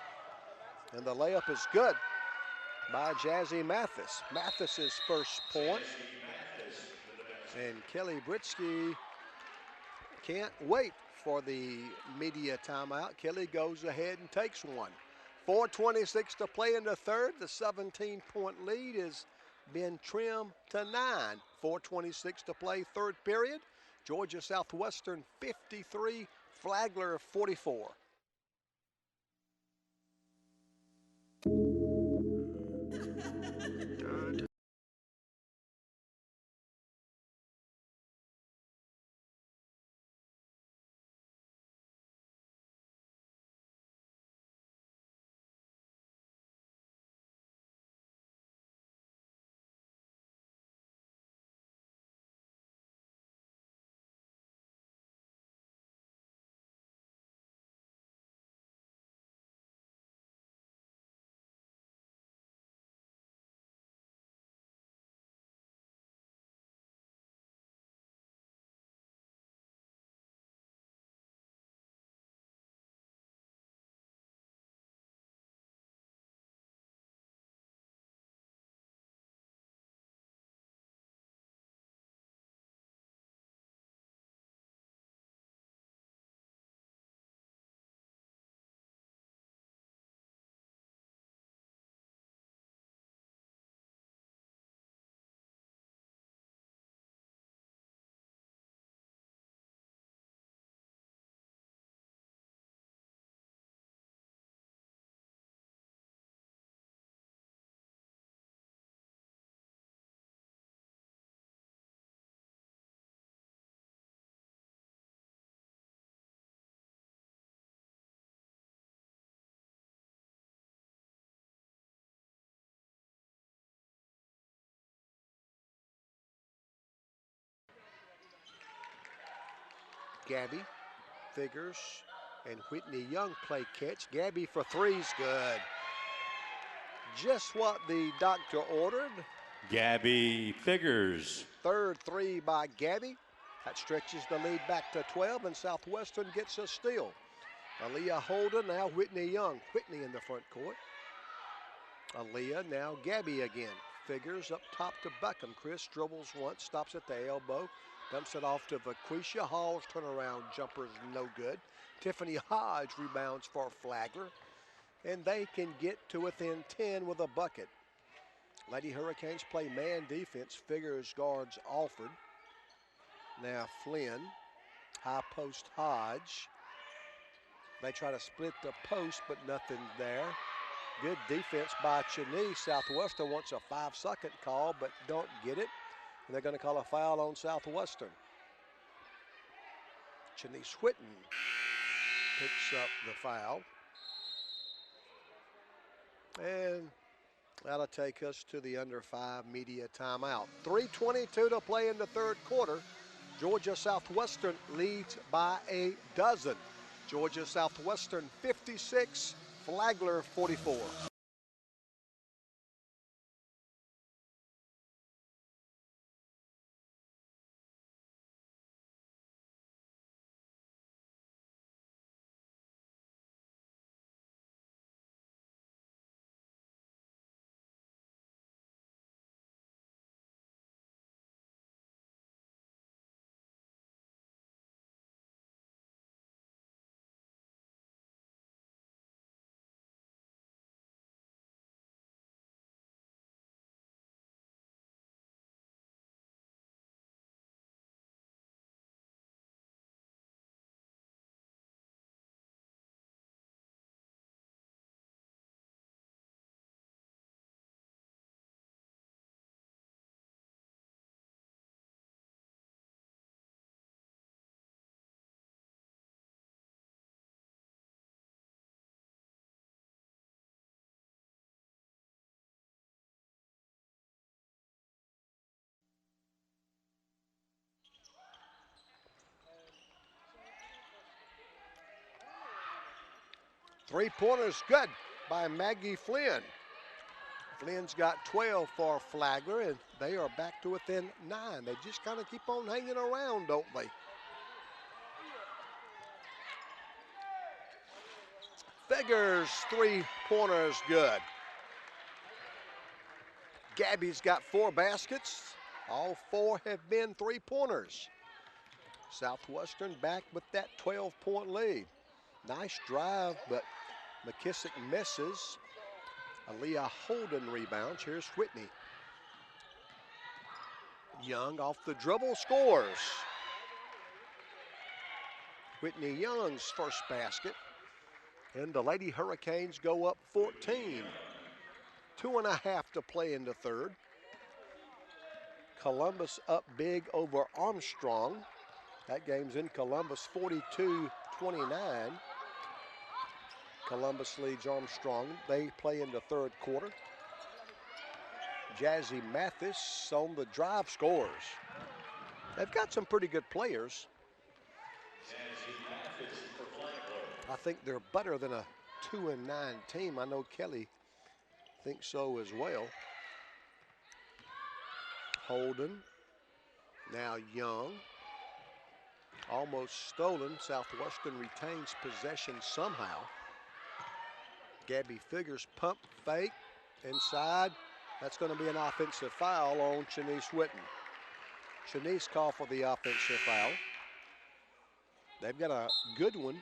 And the layup is good by Jazzy Mathis. Mathis's first point. And Kelly Britsky can't wait for the media timeout. Kelly goes ahead and takes one. 4:26 to play in the third. The 17-point lead has been trimmed to 9. 4:26 to play, third period. Georgia Southwestern 53, Flagler 44. Gabby figures, and Whitney Young play catch. Gabby for three's good. Just what the doctor ordered. Gabby figures. Third three by Gabby. That stretches the lead back to 12, and Southwestern gets a steal. Aaliyah Holden, now Whitney Young. Whitney in the front court. Aaliyah, now Gabby again. Figures up top to Beckham. Chris dribbles once, stops at the elbow. Dumps it off to Vaquisha. Hall's turnaround jumper's no good. Tiffany Hodge rebounds for Flagler. And they can get to within 10 with a bucket. Lady Hurricanes play man defense. Figures guards Alford. Now Flynn. High post Hodge. They try to split the post, but nothing there. Good defense by Cheney. Southwestern wants a 5-second call, but don't get it. And they're going to call a foul on Southwestern. Chenise Whitten picks up the foul. And that'll take us to the under 5 media timeout. 3:22 to play in the third quarter. Georgia Southwestern leads by a dozen. Georgia Southwestern 56, Flagler 44. Three-pointers good by Maggie Flynn. Flynn's got 12 for Flagler, and they are back to within 9. They just kind of keep on hanging around, don't they? Figures three-pointers good. Gabby's got 4 baskets. All 4 have been three-pointers. Southwestern back with that 12-point lead. Nice drive, but McKissick misses. Aaliyah Holden rebounds. Here's Whitney. Young off the dribble, scores. Whitney Young's first basket. And the Lady Hurricanes go up 14. 2.5 to play in the third. Columbus up big over Armstrong. That game's in Columbus, 42-29. Columbus leads Armstrong. They play in the third quarter. Jazzy Mathis on the drive scores. They've got some pretty good players. I think they're better than a 2-9 team. I know Kelly thinks so as well. Holden, now Young. Almost stolen. Southwestern retains possession somehow. Gabby Figures pump fake inside. That's going to be an offensive foul on Shanice Whitten. Shanice called for the offensive foul. They've got a good one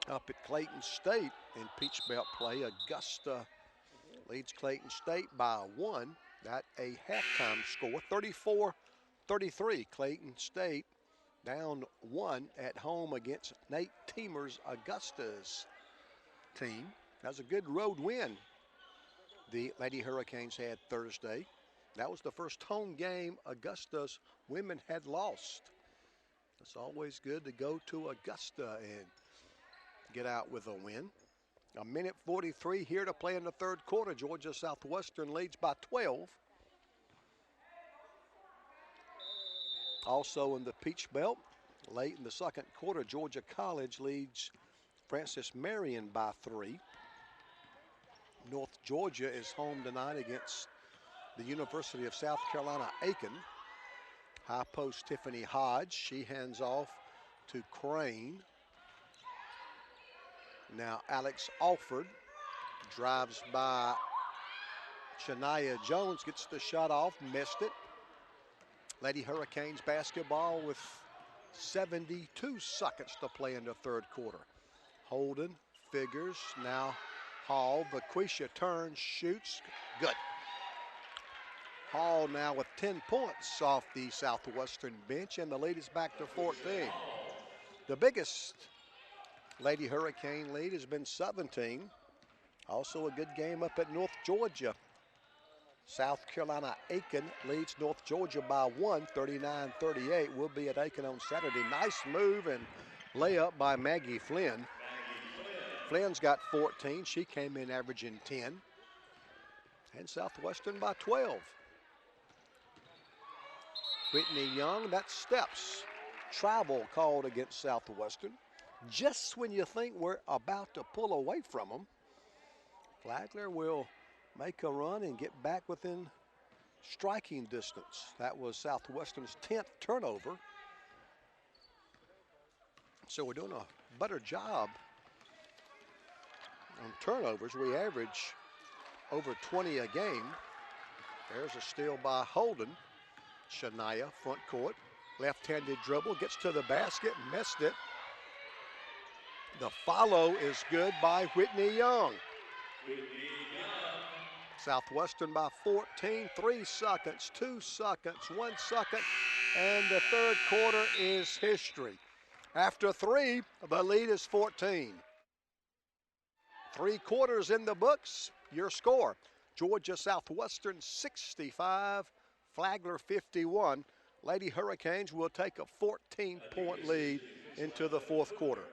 up at Clayton State in Peach Belt play. Augusta leads Clayton State by 1. That a halftime score, 34-33. Clayton State down 1 at home against Nate Teemer's Augusta's team. That was a good road win the Lady Hurricanes had Thursday. That was the first home game Augusta's women had lost. It's always good to go to Augusta and get out with a win. 1:43 here to play in the third quarter. Georgia Southwestern leads by 12. Also in the Peach Belt, late in the second quarter, Georgia College leads Francis Marion by 3. North Georgia is home tonight against the University of South Carolina, Aiken. High post Tiffany Hodge. She hands off to Crane. Now Alex Alford drives by Shania Jones, gets the shot off, missed it. Lady Hurricanes basketball with 72 seconds to play in the third quarter. Holden, Figures, now Hall. Vaquisha turns, shoots, good. Hall now with 10 points off the Southwestern bench, and the lead is back to 14. The biggest Lady Hurricane lead has been 17. Also a good game up at North Georgia. South Carolina Aiken leads North Georgia by 1, 39-38. We'll be at Aiken on Saturday. Nice move and layup by Maggie Flynn. Flynn's got 14. She came in averaging 10. And Southwestern by 12. Whitney Young, that's steps. Travel called against Southwestern. Just when you think we're about to pull away from them, Flagler will make a run and get back within striking distance. That was Southwestern's 10th turnover. So we're doing a better job on turnovers. We average over 20 a game. There's a steal by Holden. Shania, front court, left-handed dribble, gets to the basket, missed it. The follow is good by Whitney Young. Southwestern by 14, 3 seconds, 2 seconds, 1 second, and the third quarter is history. After 3, the lead is 14. 3 quarters in the books, your score. Georgia Southwestern 65, Flagler 51. Lady Hurricanes will take a 14-point lead into the fourth quarter.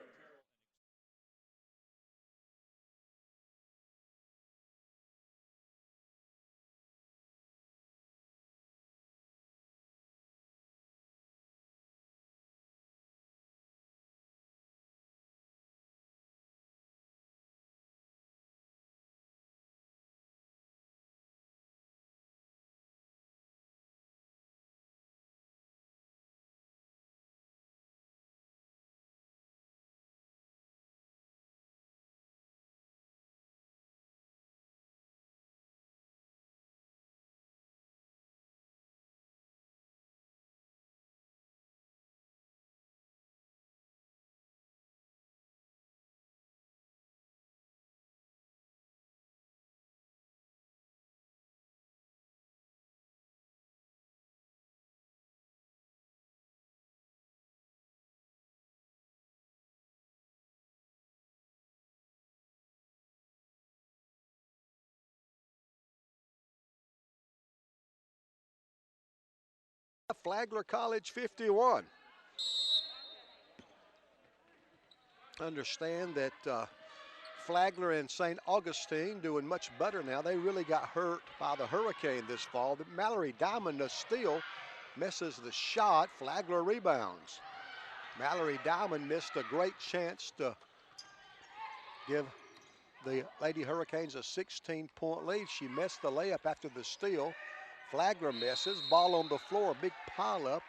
Flagler College 51. Understand that Flagler and St. Augustine doing much better now. They really got hurt by the hurricane this fall. But Mallory Diamond, the steal, misses the shot. Flagler rebounds. Mallory Diamond missed a great chance to give the Lady Hurricanes a 16-point lead. She missed the layup after the steal. Flagler misses. Ball on the floor, big pileup.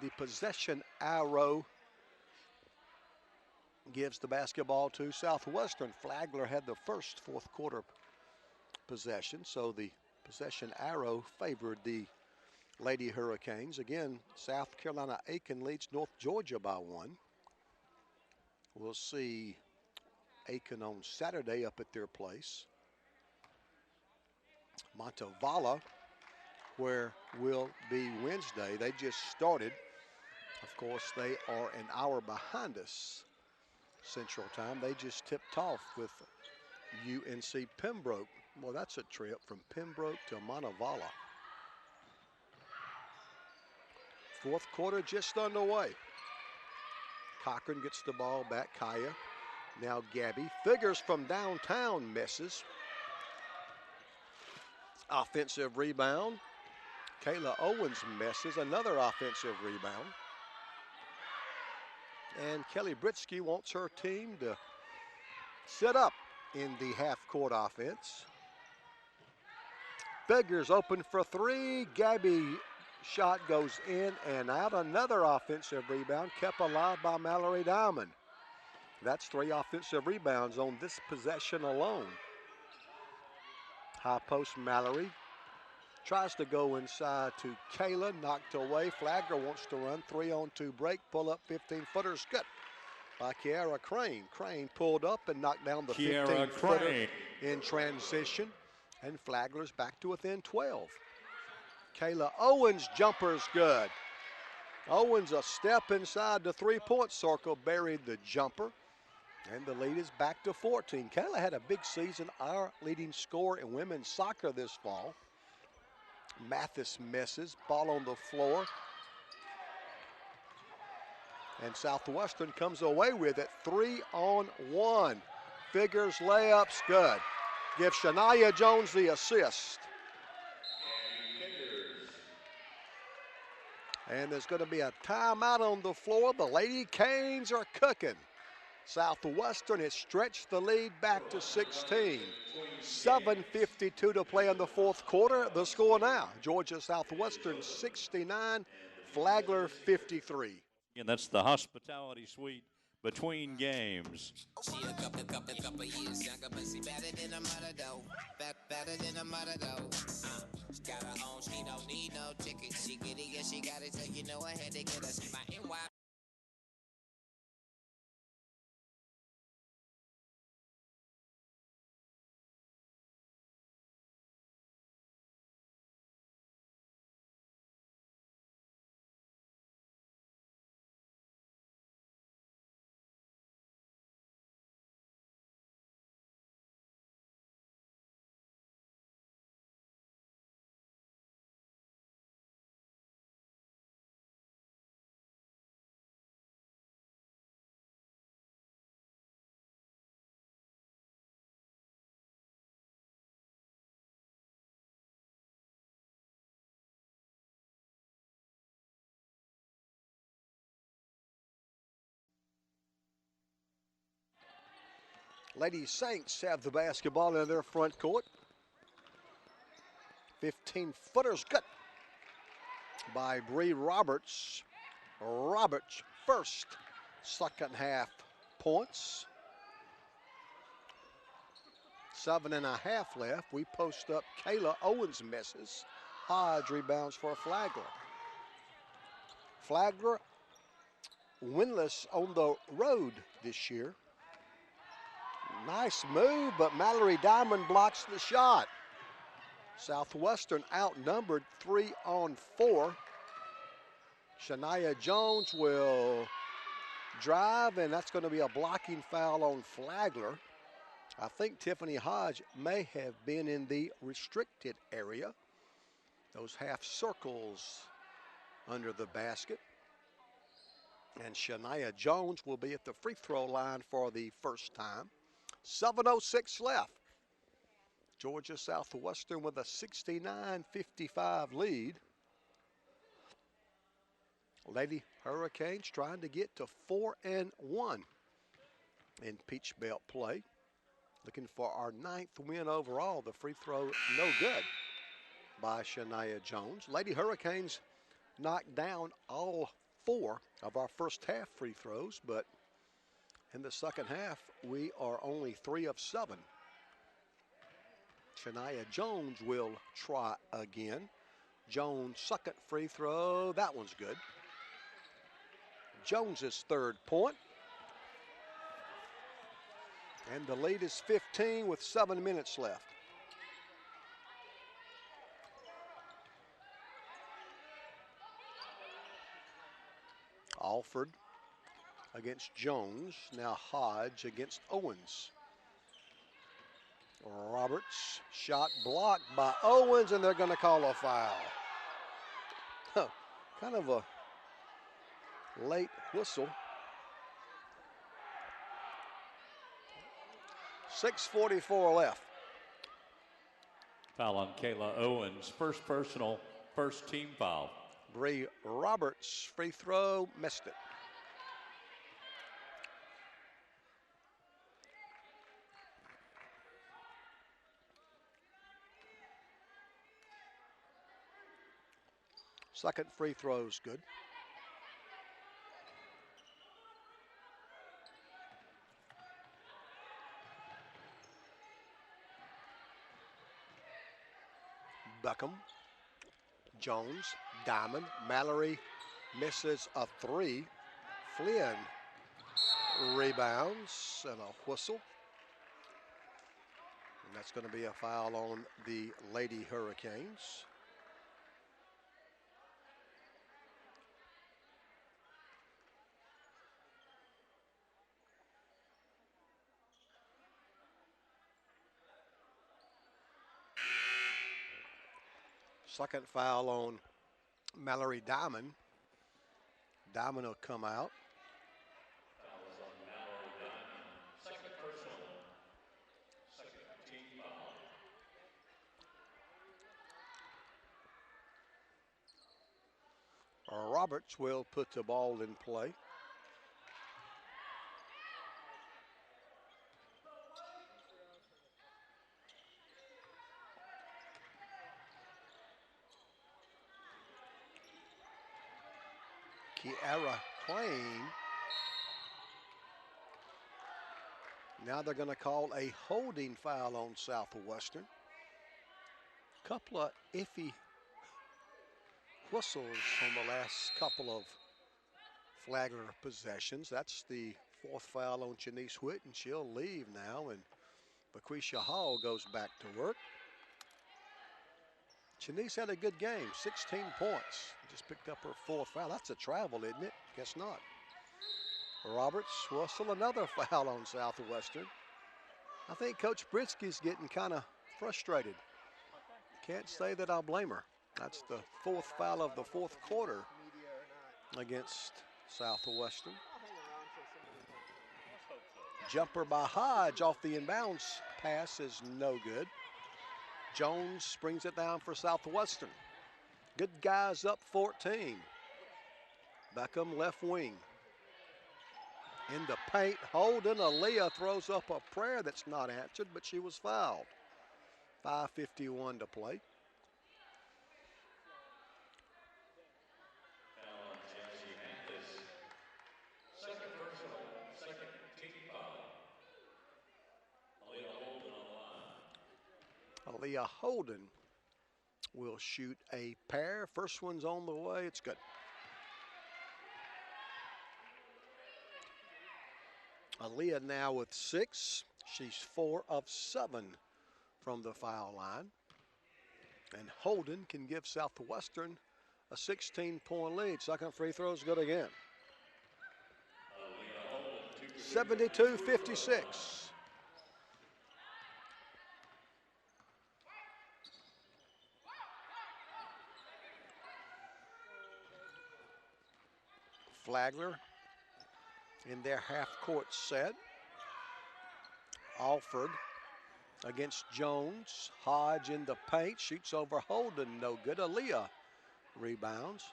The possession arrow gives the basketball to Southwestern. Flagler had the first fourth quarter possession, so the possession arrow favored the Lady Hurricanes. Again, South Carolina Aiken leads North Georgia by 1. We'll see Aiken on Saturday up at their place. Montevallo, where will be Wednesday. They just started. Of course, they are an hour behind us Central Time. They just tipped off with UNC Pembroke. Well, that's a trip from Pembroke to Montevallo. Fourth quarter just underway. Cochran gets the ball back. Kaya. Now Gabby. Figures from downtown misses. Offensive rebound. Kayla Owens misses. Another offensive rebound. And Kelly Britsky wants her team to sit up in the half-court offense. Figures open for three. Gabby shot goes in and out. Another offensive rebound kept alive by Mallory Diamond. That's 3 offensive rebounds on this possession alone. High post Mallory tries to go inside to Kayla, knocked away. Flagler wants to run 3-on-2 break, pull up 15-footers, good by Kiara Crane. Crane pulled up and knocked down the 15-footer in transition, and Flagler's back to within 12. Kayla Owens' jumper's good. Owens a step inside the three-point circle, buried the jumper, and the lead is back to 14. Kayla had a big season, our leading scorer in women's soccer this fall. Mathis misses, ball on the floor. And Southwestern comes away with it, 3-on-1. Figures, layups, good. Give Shania Jones the assist. And there's going to be a timeout on the floor. The Lady Canes are cooking. Southwestern has stretched the lead back to 16. 7:52 to play in the fourth quarter. The score now, Georgia Southwestern 69, Flagler 53. And that's the hospitality suite between games. She a couple years younger, but she better than a mother though. Better than a mother though. She got her own, she don't need no ticket. She get it, yeah, she got it, so you know I had to get her. She my NY. Lady Saints have the basketball in their front court. 15-footers good by Bree Roberts. Roberts first second half points. 7.5 left. We post up. Kayla Owens misses. Hodge rebounds for Flagler. Flagler winless on the road this year. Nice move, but Mallory Diamond blocks the shot. Southwestern outnumbered 3-on-4. Shania Jones will drive, and that's going to be a blocking foul on Flagler. I think Tiffany Hodge may have been in the restricted area. Those half circles under the basket. And Shania Jones will be at the free throw line for the first time. 7:06 left. Georgia Southwestern with a 69-55 lead. Lady Hurricanes trying to get to 4-1 in Peach Belt play. Looking for our 9th win overall. The free throw no good by Shania Jones. Lady Hurricanes knocked down all 4 of our first half free throws, but in the second half, we are only 3 of 7. Shania Jones will try again. Jones' second free throw, that one's good. Jones's 3rd point. And the lead is 15 with 7 minutes left. Alford against Jones. Now Hodge against Owens. Roberts, shot blocked by Owens, and they're going to call a foul. Kind of a late whistle. 6:44 left. Foul on Kayla Owens. First personal, first team foul. Bree Roberts, free throw, missed it. Second free throw's good. Beckham, Jones, Diamond, Mallory misses a 3. Flynn rebounds and a whistle. And that's going to be a foul on the Lady Hurricanes. Second foul on Mallory Diamond. Diamond will come out. Foul on Mallory Diamond. Second personal. Second team foul. Roberts will put the ball in play. Kiara Crane. Now they're going to call a holding foul on Southwestern. Couple of iffy whistles on the last couple of Flagler possessions. That's the 4th foul on Janice Whitt, and she'll leave now, and Baquisha Hall goes back to work. Janice had a good game, 16 points. Just picked up her 4th foul. That's a travel, isn't it? Guess not. Roberts, whistle, another foul on Southwestern. I think Coach Britsky's getting kind of frustrated. Can't say that I'll blame her. That's the 4th foul of the 4th quarter against Southwestern. Jumper by Hodge off the inbounds pass is no good. Jones brings it down for Southwestern. Good guys up 14. Beckham left wing. In the paint, Holden. Aaliyah throws up a prayer that's not answered, but she was fouled. 5:51 to play. Second personal, second team foul. Aaliyah Holden will shoot a pair. First one's on the way. It's good. Aaliyah now with 6. She's 4 of 7 from the foul line. And Holden can give Southwestern a 16-point lead. Second free throw is good again. 72-56. Flagler in their half-court set. Alford against Jones. Hodge in the paint, shoots over Holden, no good. Aaliyah rebounds.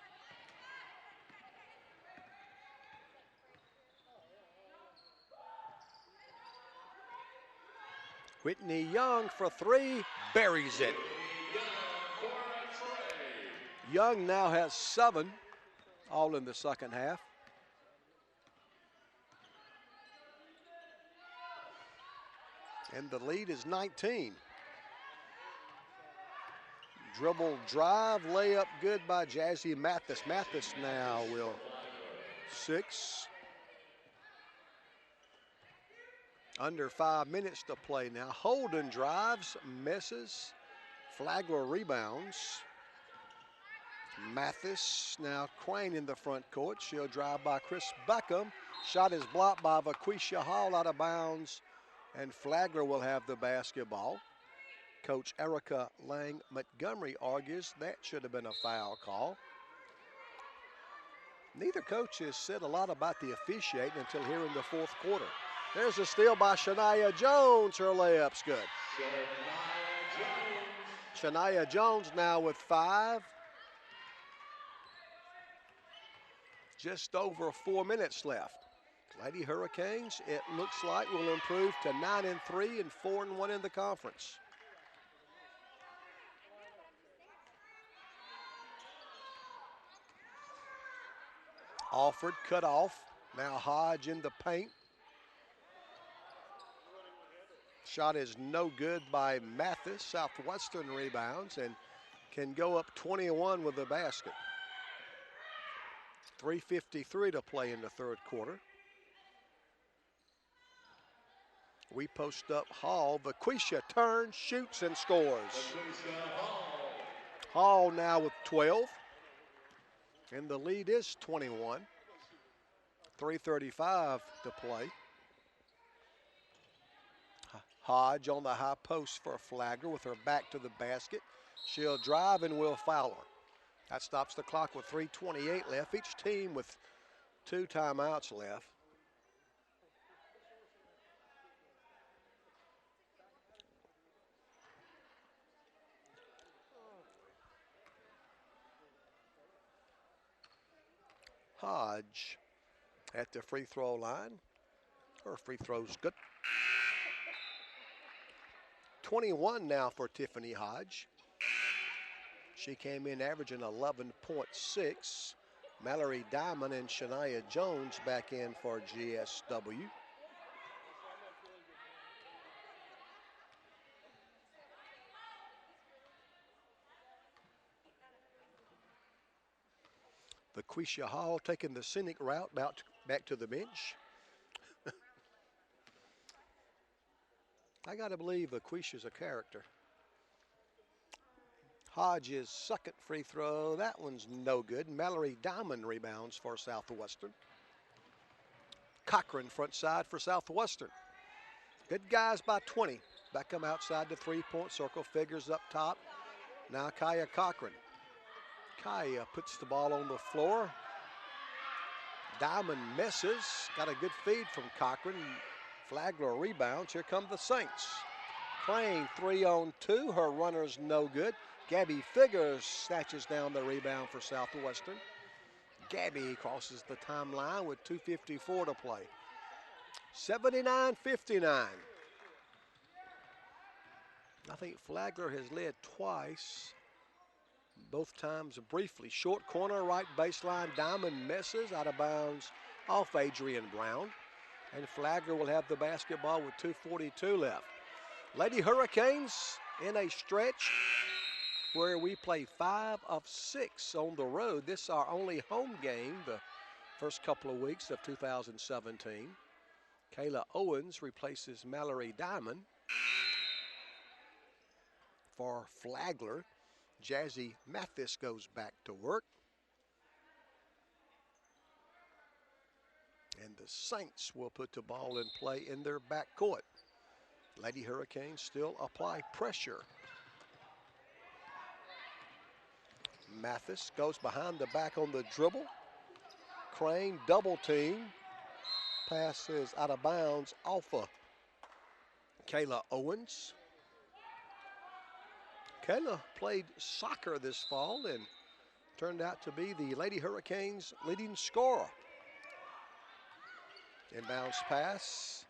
Whitney Young for three, buries it. Young now has 7, all in the second half. And the lead is 19. Dribble drive, layup good by Jazzy Mathis. Mathis now will 6. Under 5 minutes to play now. Holden drives, misses. Flagler rebounds. Mathis, now Crane in the front court. She'll drive by Chris Beckham. Shot is blocked by Vaquisha Hall, out of bounds. And Flagler will have the basketball. Coach Erica Lang Montgomery argues that should have been a foul call. Neither coach has said a lot about the officiating until here in the fourth quarter. There's a steal by Shania Jones. Her layup's good. Shania Jones now with 5. Just over 4 minutes left. Lady Hurricanes, it looks like, will improve to 9-3 and 4-1 in the conference. Alford cut off. Now Hodge in the paint. Shot is no good by Mathis. Southwestern rebounds and can go up 21 with the basket. 3:53 to play in the third quarter. We post up Hall. Vaquisha turns, shoots, and scores. Hall now with 12. And the lead is 21. 3:35 to play. Hodge on the high post for Flagler with her back to the basket. She'll drive and will foul her. That stops the clock with 3:28 left. Each team with 2 timeouts left. Hodge at the free throw line. Her free throw's good. 21 now for Tiffany Hodge. She came in averaging 11.6. Mallory Diamond and Shania Jones back in for GSW. Vaquisha Hall taking the scenic route back to the bench. I got to believe Vaquisha's a character. Hodge's second free throw, that one's no good. Mallory Diamond rebounds for Southwestern. Cochran front side for Southwestern. Good guys by 20. Beckham outside the three-point circle, figures up top. Now Kaya Cochran. Kaya puts the ball on the floor. Diamond misses. Got a good feed from Cochran. Flagler rebounds. Here come the Saints. Crane 3-on-2. Her runner's no good. Gabby Figures snatches down the rebound for Southwestern. Gabby crosses the timeline with 2:54 to play. 79-59. I think Flagler has led twice. Both times briefly. Short corner, right baseline. Diamond misses, out of bounds off Adrian Brown. And Flagler will have the basketball with 2:42 left. Lady Hurricanes in a stretch where we play 5 of 6 on the road. This is our only home game the first couple of weeks of 2017. Kayla Owens replaces Mallory Diamond for Flagler. Jazzy Mathis goes back to work. And the Saints will put the ball in play in their backcourt. Lady Hurricanes still apply pressure. Mathis goes behind the back on the dribble. Crane, double team. Pass is out of bounds off of Kayla Owens. Kayla played soccer this fall and turned out to be the Lady Hurricanes' leading scorer. Inbounds pass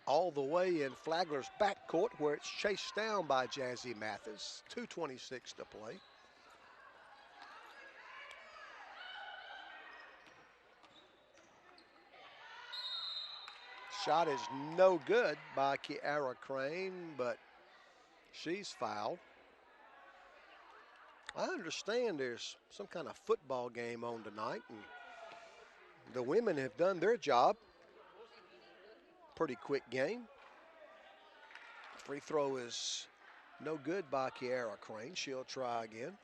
all the way in Flagler's backcourt where it's chased down by Jazzy Mathis. 2:26 to play. Shot is no good by Kiara Crane, but she's fouled. I understand there's some kind of football game on tonight, and the women have done their job. Pretty quick game. Free throw is no good by Kiara Crane. She'll try again.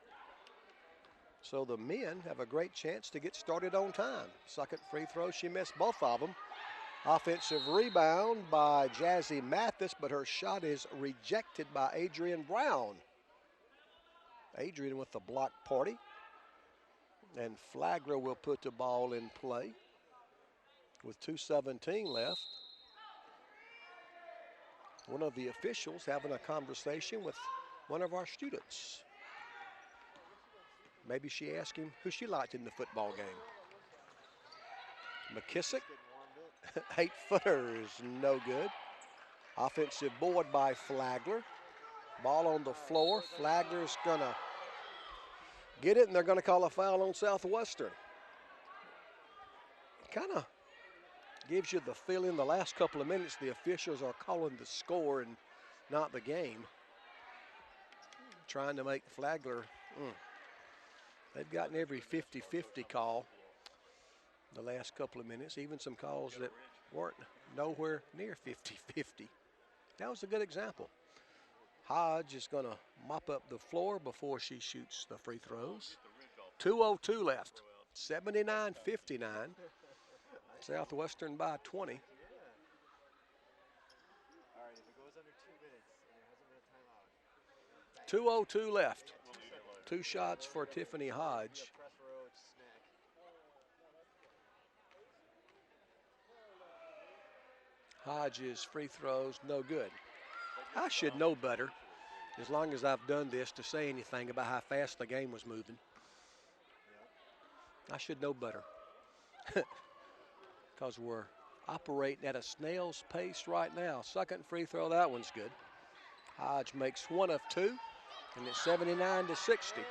So the men have a great chance to get started on time. Second free throw, she missed both of them. Offensive rebound by Jazzy Mathis, but her shot is rejected by Adrian Brown. Adrian with the block party. And Flagler will put the ball in play with 2:17 left. One of the officials having a conversation with one of our students. Maybe she asked him who she liked in the football game. McKissick, 8-footer is no good. Offensive board by Flagler. Ball on the floor. Flagler's gonna get it, and they're gonna call a foul on Southwestern. Kind of gives you the feeling the last couple of minutes the officials are calling the score and not the game. Trying to make Flagler, they've gotten every 50-50 call the last couple of minutes, even some calls that weren't nowhere near 50-50. That was a good example. Hodge is going to mop up the floor before she shoots the free throws. 2:02 left, 79-59. Southwestern by 20. All right, if it goes under 2 minutes, there hasn't been a timeout. 2:02 left. 2 shots for Tiffany Hodge. Hodge's free throws, no good. I should know better, as long as I've done this, to say anything about how fast the game was moving. I should know better. Because we're operating at a snail's pace right now. Second free throw, that one's good. Hodge makes 1 of 2, and it's 79-60.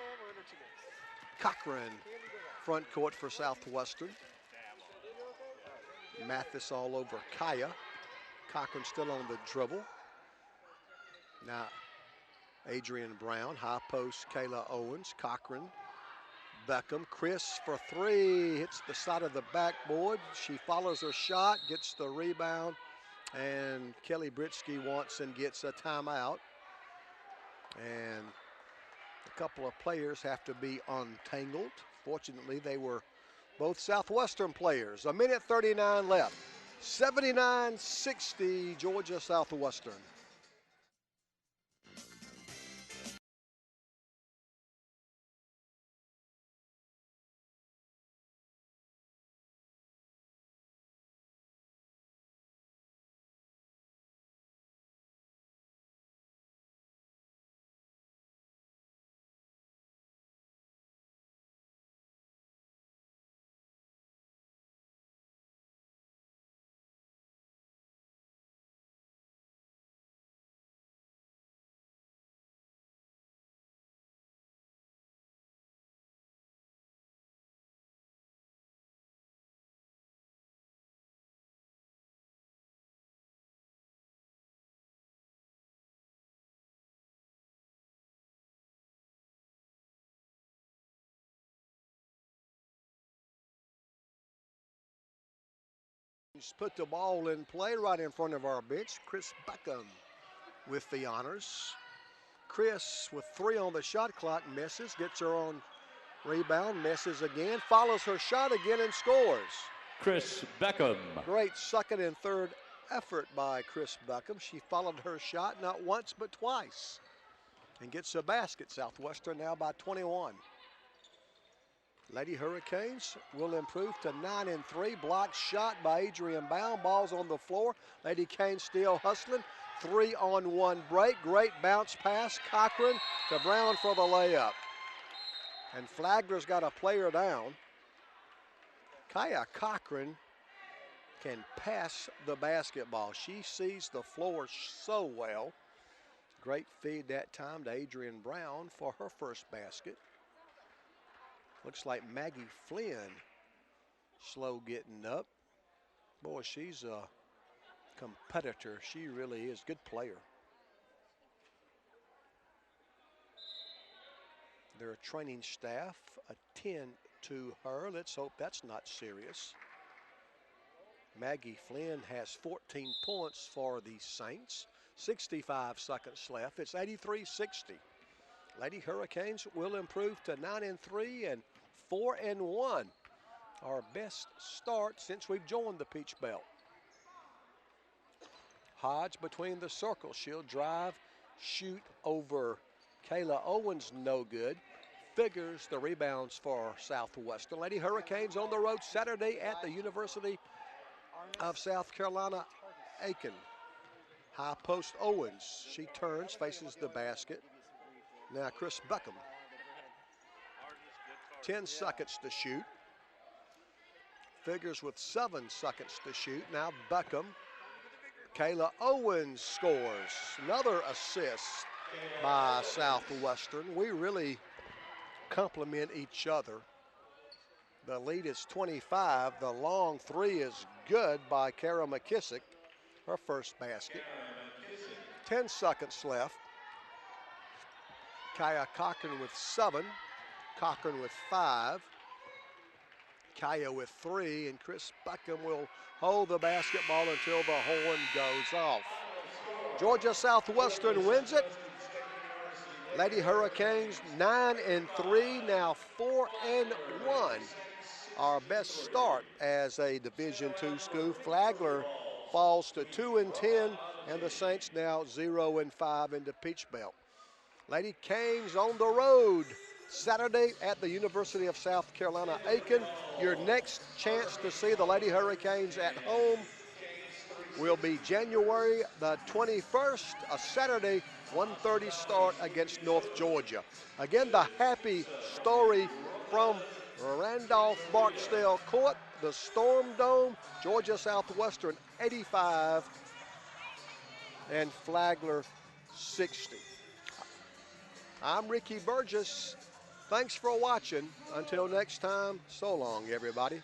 Cochran, front court for Southwestern. Mathis all over Kaya. Cochran still on the dribble. Now, Adrian Brown, high post, Kayla Owens, Cochran, Beckham. Chris for 3, hits the side of the backboard. She follows her shot, gets the rebound, and Kelly Britsky wants and gets a timeout. And a couple of players have to be untangled. Fortunately, they were both Southwestern players. 1:39 left. 79-60, Georgia Southwestern. He's put the ball in play right in front of our bench. Chris Beckham with the honors. Chris with 3 on the shot clock, misses, gets her on rebound, misses again, follows her shot again and scores. Chris Beckham. Great second and third effort by Chris Beckham. She followed her shot not once but twice and gets a basket. Southwestern now by 21. Lady Hurricanes will improve to 9-3. Blocked shot by Adrian Brown. Ball's on the floor. Lady Canes still hustling. 3-on-1 break. Great bounce pass. Cochran to Brown for the layup. And Flagler's got a player down. Kaya Cochran can pass the basketball. She sees the floor so well. Great feed that time to Adrian Brown for her first basket. Looks like Maggie Flynn slow getting up. Boy, she's a competitor. She really is. Good player. Their training staff attend to her. Let's hope that's not serious. Maggie Flynn has 14 points for the Saints. 65 seconds left. It's 83-60. Lady Hurricanes will improve to 9-3 and 4-1. Our best start since we've joined the Peach Belt. Hodge between the circles. She'll drive, shoot over Kayla Owens, no good. Figures the rebounds for Southwestern. Lady Hurricanes on the road Saturday at the University of South Carolina, Aiken. High post Owens. She turns, faces the basket. Now Chris Buckham. 10 seconds to shoot. Figures with 7 seconds to shoot. Now Buckham. Kayla Owens scores. Another assist by Southwestern. We really complement each other. The lead is 25. The long three is good by Kara McKissick. Her first basket. 10 seconds left. Kaya Cochran with 7. Cochran with 5. Kaya with 3. And Chris Buckham will hold the basketball until the horn goes off. Georgia Southwestern wins it. Lady Hurricanes 9-3, now 4-1. Our best start as a Division II school. Flagler falls to 2-10, and the Saints now 0-5 into Peach Belt. Lady Canes on the road Saturday at the University of South Carolina, Aiken. Your next chance to see the Lady Hurricanes at home will be January the 21st, a Saturday, 1:30 start against North Georgia. Again, the happy story from Randolph Barksdale Court, the Storm Dome, Georgia Southwestern 85 and Flagler 60. I'm Ricky Burgess. Thanks for watching. Until next time, so long, everybody.